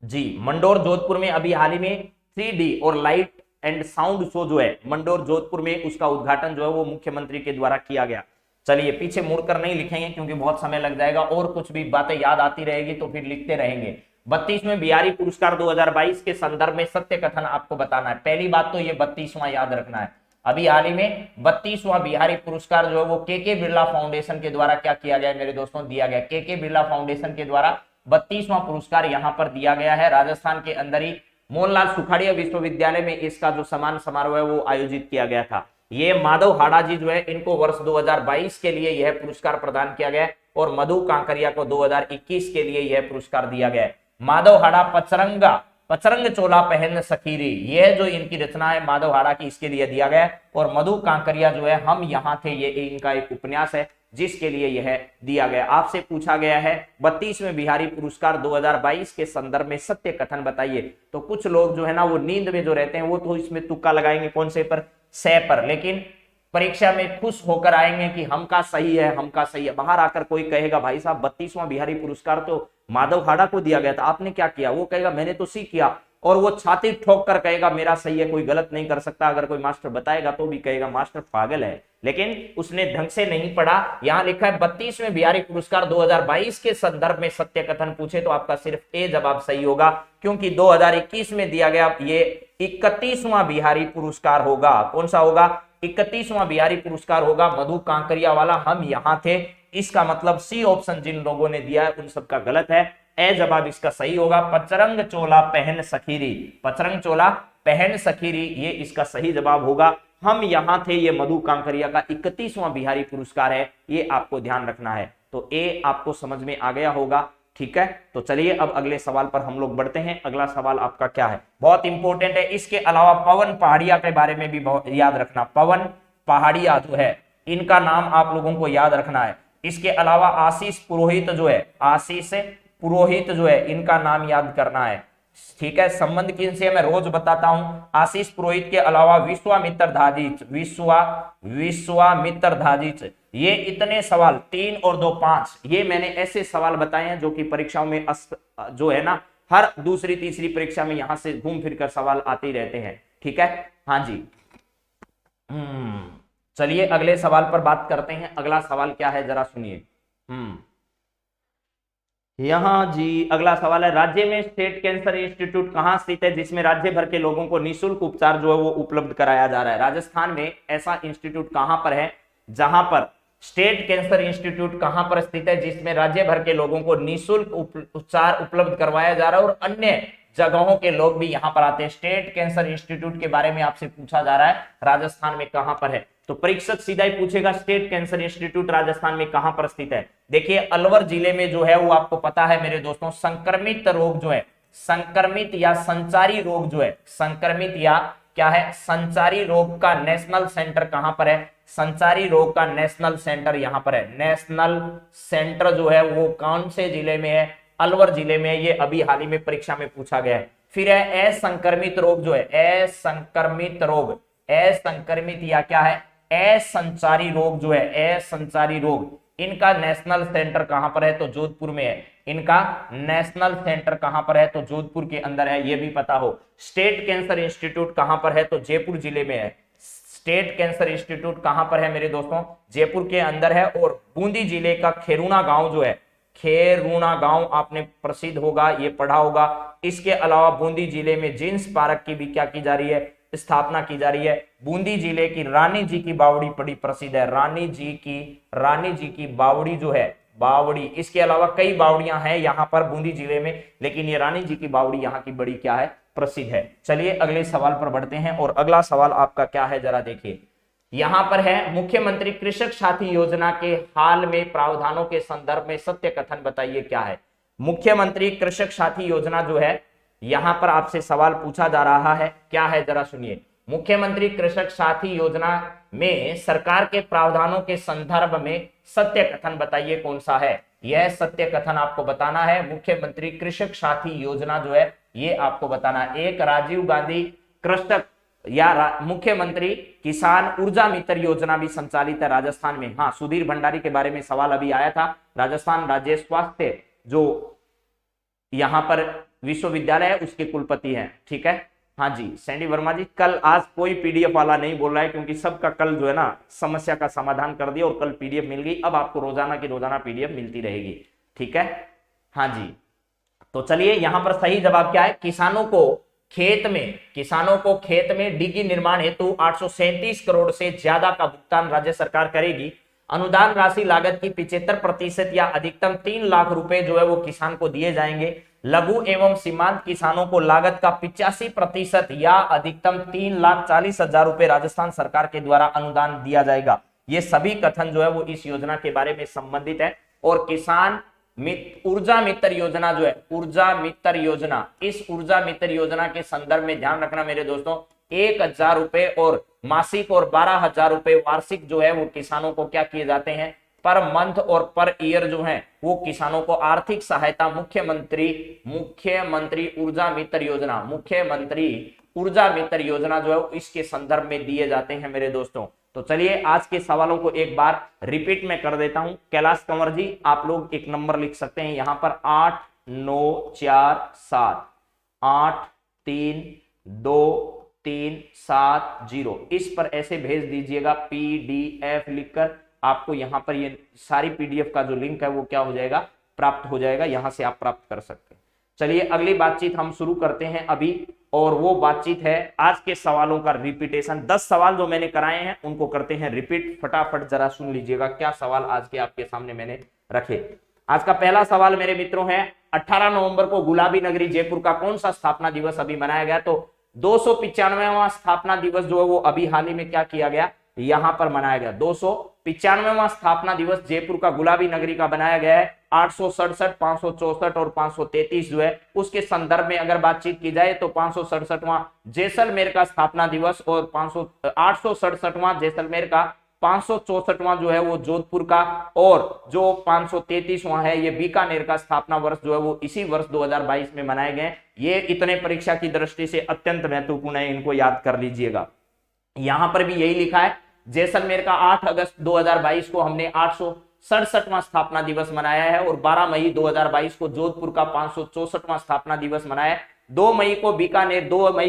जी मंडोर जोधपुर में अभी हाल ही में 3D और लाइट एंड साउंड शो जो है मंडोर जोधपुर में, उसका उद्घाटन जो है वो मुख्यमंत्री के द्वारा किया गया। चलिए पीछे मुड़कर नहीं लिखेंगे क्योंकि बहुत समय लग जाएगा और कुछ भी बातें याद आती रहेगी तो फिर लिखते रहेंगे। 32वें बिहारी पुरस्कार 2022 के संदर्भ में सत्य कथन आपको बताना है। पहली बात तो ये 32वां याद रखना है। अभी हाल ही में 32वां बिहारी पुरस्कार जो है वो के बिरला फाउंडेशन के द्वारा क्या किया गया मेरे दोस्तों, दिया गया। के बिरला फाउंडेशन के द्वारा 32वां पुरस्कार यहां पर दिया गया है। राजस्थान के अंदर ही मोहनलाल सुखाड़िया विश्वविद्यालय में इसका जो सम्मान समारोह है वो आयोजित किया गया था। ये माधव हाड़ा जी जो है इनको वर्ष 2022 के लिए यह पुरस्कार प्रदान किया गया और मधु कांकरिया को 2021 के लिए यह पुरस्कार दिया गया। माधव हाड़ा पचरंग चोला पहन सखीरी, यह जो इनकी रचना है माधव हाड़ा की, इसके लिए दिया गया। और मधु कांकरिया जो है हम यहाँ थे, ये इनका एक उपन्यास है जिसके लिए यह दिया गया। आपसे पूछा गया है 32वें बिहारी पुरस्कार 2022 के संदर्भ में सत्य कथन बताइए। तो कुछ लोग जो है ना वो नींद में जो रहते हैं वो तो इसमें तुक्का लगाएंगे, कौन से पर, से पर, लेकिन परीक्षा में खुश होकर आएंगे कि हमका सही है, हमका सही है। बाहर आकर कोई कहेगा भाई साहब 32वां बिहारी पुरस्कार तो माधव हाड़ा को दिया गया था, आपने क्या किया? वो कहेगा मैंने तो सी किया, और वो छाती ठोक कर कहेगा मेरा सही है, कोई गलत नहीं कर सकता। अगर कोई मास्टर बताएगा तो भी कहेगा मास्टर पागल है, लेकिन उसने ढंग से नहीं पढ़ा। यहां लिखा है 32वें बिहारी पुरस्कार 2022 के संदर्भ में सत्य कथन पूछे तो आपका सिर्फ ए जवाब सही होगा, क्योंकि 2021 में दिया गया ये 31वां बिहारी पुरस्कार होगा। कौन सा होगा? 31वां बिहारी पुरस्कार होगा, मधु कांकरिया वाला। हम यहां थे, इसका मतलब सी ऑप्शन जिन लोगों ने दिया है उन सबका गलत है। ए जवाब इसका सही होगा, पचरंग चोला पहन सखीरी, पचरंग चोला पहन सखीरी, ये इसका सही जवाब होगा। हम यहां थे, ये मधु कांकरिया का 31वां बिहारी पुरस्कार है, ये आपको ध्यान रखना है। तो ए आपको समझ में आ गया होगा, ठीक है। तो चलिए अब अगले सवाल पर हम लोग बढ़ते हैं। अगला सवाल आपका क्या है, बहुत इंपॉर्टेंट है। इसके अलावा पवन पहाड़िया के बारे में भी बहुत याद रखना। पवन पहाड़िया जो है इनका नाम आप लोगों को याद रखना है। इसके अलावा आशीष पुरोहित जो है, आशीष पुरोहित जो है इनका नाम याद करना है, ठीक है। संबंध किनसे मैं रोज बताता हूं। आशीष पुरोहित के अलावा विश्वामित्र धाजीच, विश्वामित्र धाजीच, ये इतने सवाल 3 और 2 5, ये मैंने ऐसे सवाल बताए हैं जो कि परीक्षाओं में जो है ना हर दूसरी तीसरी परीक्षा में यहां से घूम फिर कर सवाल आते ही रहते हैं, ठीक है। हाँ जी, चलिए अगले सवाल पर बात करते हैं। अगला सवाल क्या है जरा सुनिए। यहां जी अगला सवाल है, राज्य में स्टेट कैंसर इंस्टीट्यूट कहां स्थित है जिसमें राज्य भर के लोगों को निःशुल्क उपचार जो है वो उपलब्ध कराया जा रहा है? राजस्थान में ऐसा इंस्टीट्यूट कहां पर है जहां पर स्टेट कैंसर इंस्टीट्यूट कहां पर स्थित है जिसमें राज्य भर के लोगों को निःशुल्क उपचार उपलब्ध करवाया जा रहा है और अन्य जगहों के लोग भी यहां पर आते हैं। स्टेट कैंसर इंस्टीट्यूट के बारे में आपसे पूछा जा रहा है, राजस्थान में कहां पर है? तो परीक्षक सीधा ही पूछेगा स्टेट कैंसर इंस्टीट्यूट राजस्थान में कहां पर स्थित है। देखिए अलवर जिले में जो है वो आपको पता है मेरे दोस्तों, संक्रमित रोग जो है, संक्रमित या संचारी रोग जो है, संक्रमित या क्या है संचारी रोग का नेशनल सेंटर कहां पर है? संचारी रोग का नेशनल सेंटर यहां पर है। नेशनल सेंटर जो है वो कौन से जिले में है? अलवर जिले में। ये अभी हाल ही में परीक्षा में पूछा गया है। फिर है असंक्रमित रोग जो है, असंक्रमित रोग, असंक्रमित या क्या है असंचारी रोग जो है, असंचारी रोग, इनका नेशनल सेंटर कहां पर है? तो जोधपुर में है। इनका नेशनल सेंटर कहां पर है? तो जोधपुर के अंदर है, ये भी पता हो। स्टेट कैंसर इंस्टीट्यूट कहां पर है? तो जयपुर जिले में है। स्टेट कैंसर इंस्टीट्यूट कहां पर है मेरे दोस्तों? जयपुर के अंदर है। और बूंदी जिले का खेरुणा गांव जो है, खेरुणा गांव आपने प्रसिद्ध होगा, ये पढ़ा होगा। इसके अलावा बूंदी जिले में जींस पार्क की भी क्या की जा रही है, स्थापना की जा रही है। बूंदी जिले की रानी जी की बावड़ी बड़ी प्रसिद्ध है, रानी जी की बावड़ी जो है, बावड़ी। इसके अलावा कई बावड़ियां हैं यहाँ पर बूंदी जिले में, लेकिन ये रानी जी की बावड़ी यहाँ की बड़ी क्या है, प्रसिद्ध है। चलिए अगले सवाल पर बढ़ते हैं, और अगला सवाल आपका क्या है जरा देखिए। यहां पर है, मुख्यमंत्री कृषक साथी योजना के हाल में प्रावधानों के संदर्भ में सत्य कथन बताइए क्या है। मुख्यमंत्री कृषक साथी योजना जो है, यहां पर आपसे सवाल पूछा जा रहा है, क्या है जरा सुनिए। मुख्यमंत्री कृषक साथी योजना में सरकार के प्रावधानों के संदर्भ में सत्य कथन बताइए कौन सा है। यह सत्य कथन आपको बताना है। मुख्यमंत्री कृषक साथी योजना जो है, ये आपको बताना है। एक राजीव गांधी कृषक या मुख्यमंत्री किसान ऊर्जा मित्र योजना भी संचालित है राजस्थान में। हाँ, सुधीर भंडारी के बारे में सवाल अभी आया था। राजस्थान राज्य स्वास्थ्य जो यहां पर विश्वविद्यालय है उसके कुलपति हैं, ठीक है। हाँ जी सैंडी वर्मा जी, कल आज कोई पीडीएफ वाला नहीं बोल रहा है, क्योंकि सबका कल जो है ना समस्या का समाधान कर दिया और कल पीडीएफ मिल गई। अब आपको रोजाना की रोजाना पीडीएफ मिलती रहेगी, ठीक है। हाँ जी, तो चलिए यहां पर सही जवाब क्या है। किसानों को खेत में डिगी निर्माण हेतु 837 करोड़ से ज्यादा का भुगतान राज्य सरकार करेगी। अनुदान राशि लागत की 75% या अधिकतम 3 लाख रुपए जो है वो किसान को दिए जाएंगे। लघु एवं सीमांत किसानों को लागत का 85% या अधिकतम 3,40,000 रुपए राजस्थान सरकार के द्वारा अनुदान दिया जाएगा। ये सभी कथन जो है वो इस योजना के बारे में संबंधित है। और किसान ऊर्जा मित्र योजना जो है, ऊर्जा मित्र योजना, इस ऊर्जा मित्र योजना के संदर्भ में ध्यान रखना मेरे दोस्तों, 1,000 रुपए और मासिक और 12,000 रुपए वार्षिक जो है वो किसानों को क्या किए जाते हैं, पर मंथ और पर ईयर जो है वो किसानों को आर्थिक सहायता मुख्यमंत्री ऊर्जा मित्र योजना जो है इसके संदर्भ में दिए जाते हैं मेरे दोस्तों। तो चलिए आज के सवालों को एक बार रिपीट में कर देता हूं। कैलाश कंवर जी, आप लोग एक नंबर लिख सकते हैं यहां पर 8947 832370, इस पर ऐसे भेज दीजिएगा पीडीएफ लिखकर। आपको यहां पर ये सारी पीडीएफ का जो लिंक है वो क्या हो जाएगा, प्राप्त हो जाएगा, यहां से आप प्राप्त कर सकते हैं। चलिए अगली बातचीत हम शुरू करते हैं अभी, और वो बातचीत है आज के सवालों का रिपीटेशन। 10 सवाल जो मैंने कराए हैं उनको करते हैं रिपीट। फटाफट जरा सुन लीजिएगा क्या सवाल आज के आपके सामने मैंने रखे। आज का पहला सवाल मेरे मित्रों है, 18 नवंबर को गुलाबी नगरी जयपुर का कौन सा स्थापना दिवस अभी मनाया गया। तो 295वां स्थापना दिवस जो है वो अभी हाल ही में क्या किया गया, यहां पर मनाया गया। 295वां स्थापना दिवस जयपुर का गुलाबी नगरी का बनाया गया है। 867, 564 और 533 जो है उसके संदर्भ में अगर बातचीत की जाए तो 567वां जैसलमेर का स्थापना दिवस और 867वां जैसलमेर का, 564वां जो है वो जोधपुर का, और जो 533वां है ये बीकानेर का स्थापना वर्ष जो है वो इसी वर्ष 2022 में मनाए गए। ये इतने परीक्षा की दृष्टि से अत्यंत महत्वपूर्ण है, इनको याद कर लीजिएगा। यहां पर भी यही लिखा है, जैसलमेर का 8 अगस्त 2022 को हमने 867वां स्थापना दिवस मनाया है, और 12 मई 2022 को जोधपुर का 564वां स्थापना दिवस मनाया है। 2 मई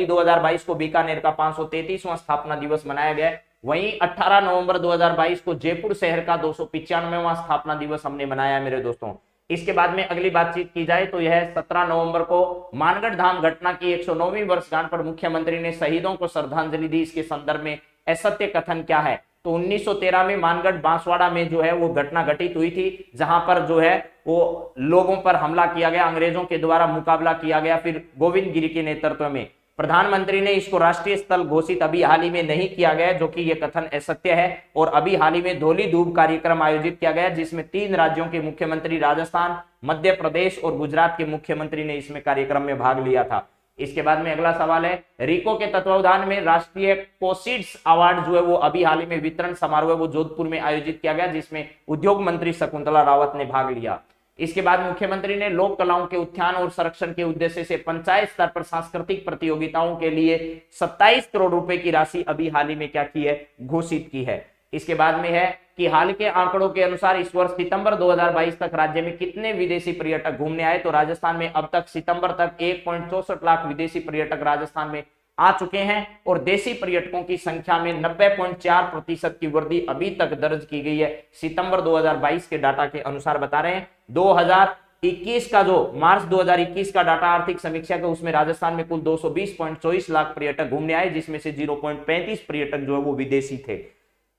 2022 को बीकानेर का 533वां स्थापना दिवस मनाया गया। वहीं 18 नवंबर 2022 को जयपुर शहर का 295वां स्थापना दिवस हमने मनाया है मेरे दोस्तों। इसके बाद में अगली बातचीत की जाए तो यह 17 नवंबर को मानगढ़ धाम घटना की 109वीं वर्षगांठ पर मुख्यमंत्री ने शहीदों को श्रद्धांजलि दी। इसके संदर्भ में असत्य कथन क्या है। तो 1913 में मानगढ़ बांसवाड़ा में जो है वो घटना घटित हुई थी, जहां पर जो है वो लोगों पर हमला किया गया, अंग्रेजों के द्वारा मुकाबला किया गया, फिर गोविंद गिरी के नेतृत्व में। प्रधानमंत्री ने इसको राष्ट्रीय स्थल घोषित अभी हाल ही में नहीं किया गया, जो कि यह कथन असत्य है। और अभी हाल ही में धौली धूप कार्यक्रम आयोजित किया गया, जिसमें 3 राज्यों के मुख्यमंत्री, राजस्थान, मध्य प्रदेश और गुजरात के मुख्यमंत्री ने इसमें कार्यक्रम में भाग लिया था। इसके बाद में अगला सवाल है, रिको के तत्वावधान में राष्ट्रीय कोसिड्स अवार्ड जो है वो अभी हाल ही में वितरण समारोह वो जोधपुर में आयोजित किया गया, जिसमें उद्योग मंत्री शकुंतला रावत ने भाग लिया। इसके बाद मुख्यमंत्री ने लोक कलाओं के उत्थान और संरक्षण के उद्देश्य से पंचायत स्तर पर सांस्कृतिक प्रतियोगिताओं के लिए 27 करोड़ रुपए की राशि अभी हाल ही में क्या की है, घोषित की है। इसके बाद में है कि हाल के आंकड़ों के अनुसार इस वर्ष सितंबर 2022 तक राज्य में कितने विदेशी पर्यटक घूमने आए। तो राजस्थान में अब तक सितंबर तक 1.64 लाख विदेशी पर्यटक राजस्थान में आ चुके हैं और देशी पर्यटकों की संख्या में 90.4% की वृद्धि अभी तक दर्ज की गई है। सितंबर 2022 के डाटा के अनुसार बता रहे हैं। 2021 का जो मार्च 2021 का डाटा आर्थिक समीक्षा का, उसमें राजस्थान में कुल 220.24 लाख पर्यटक घूमने आए, जिसमें से 0.35 पर्यटक जो है वो विदेशी थे।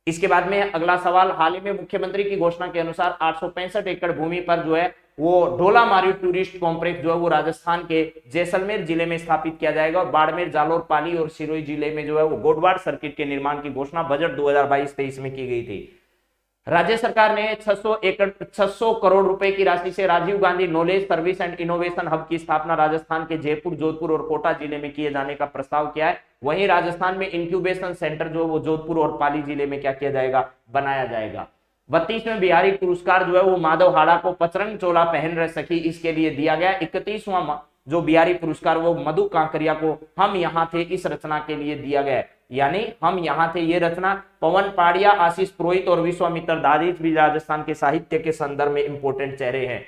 इसके बाद में अगला सवाल, हाल ही में मुख्यमंत्री की घोषणा के अनुसार 865 एकड़ भूमि पर जो है वो ढोला मारू टूरिस्ट कॉम्प्लेक्स जो है वो राजस्थान के जैसलमेर जिले में स्थापित किया जाएगा। बाड़मेर, जालोर, पाली और सिरोही जिले में जो है वो गोडवाड़ सर्किट के निर्माण की घोषणा बजट 2022-23 में की गई थी। राज्य सरकार ने 600 करोड़ रुपए की राशि से Rajiv Gandhi knowledge service and innovation hub की स्थापना राजस्थान के जयपुर, जोधपुर और कोटा जिले में किए जाने का प्रस्ताव किया है। वहीं राजस्थान में इंक्यूबेशन सेंटर जो वो जोधपुर और पाली जिले में क्या किया जाएगा, बनाया जाएगा। 32वें बिहारी पुरस्कार जो है वो माधव हाड़ा को पचरंग चोला पहन रह सकी, इसके लिए दिया गया। 31वां जो बिहारी पुरस्कार वो मधु कांकरिया को हम यहाँ थे इस रचना के लिए दिया गया। यानी हम यहाँ थे ये रचना पवन पाड़िया, आशीष पुरोहित और विश्वामित्र दादीज भी राजस्थान के साहित्य के संदर्भ में इंपोर्टेंट चेहरे हैं।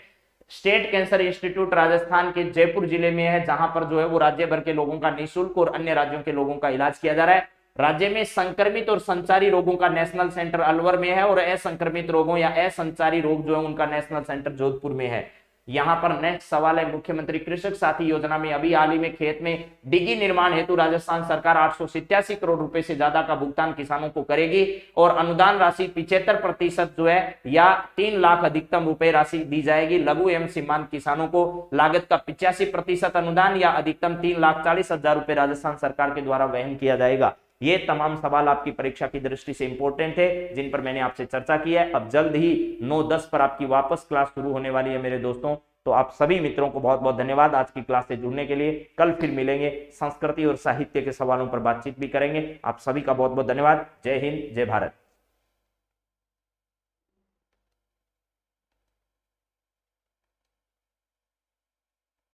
स्टेट कैंसर इंस्टीट्यूट राजस्थान के जयपुर जिले में है, जहां पर जो है वो राज्य भर के लोगों का निःशुल्क और अन्य राज्यों के लोगों का इलाज किया जा रहा है। राज्य में संक्रमित और संचारी रोगों का नेशनल सेंटर अलवर में है और असंक्रमित रोगों या असंचारी रोग जो है उनका नेशनल सेंटर जोधपुर में है। यहाँ पर नेक्स्ट सवाल है, मुख्यमंत्री कृषक साथी योजना में अभी हाल ही में खेत में डिगी निर्माण हेतु राजस्थान सरकार 887 करोड़ रुपए से ज्यादा का भुगतान किसानों को करेगी और अनुदान राशि 75% जो है या 3 लाख अधिकतम रुपए राशि दी जाएगी। लघु एवं सीमांत किसानों को लागत का 85% अनुदान या अधिकतम 3,40,000 रुपए राजस्थान सरकार के द्वारा वहन किया जाएगा। ये तमाम सवाल आपकी परीक्षा की दृष्टि से इंपॉर्टेंट है, जिन पर मैंने आपसे चर्चा की है। अब जल्द ही 9-10 पर आपकी वापस क्लास शुरू होने वाली है मेरे दोस्तों। तो आप सभी मित्रों को बहुत बहुत धन्यवाद आज की क्लास से जुड़ने के लिए। कल फिर मिलेंगे, संस्कृति और साहित्य के सवालों पर बातचीत भी करेंगे। आप सभी का बहुत बहुत धन्यवाद। जय हिंद, जय भारत।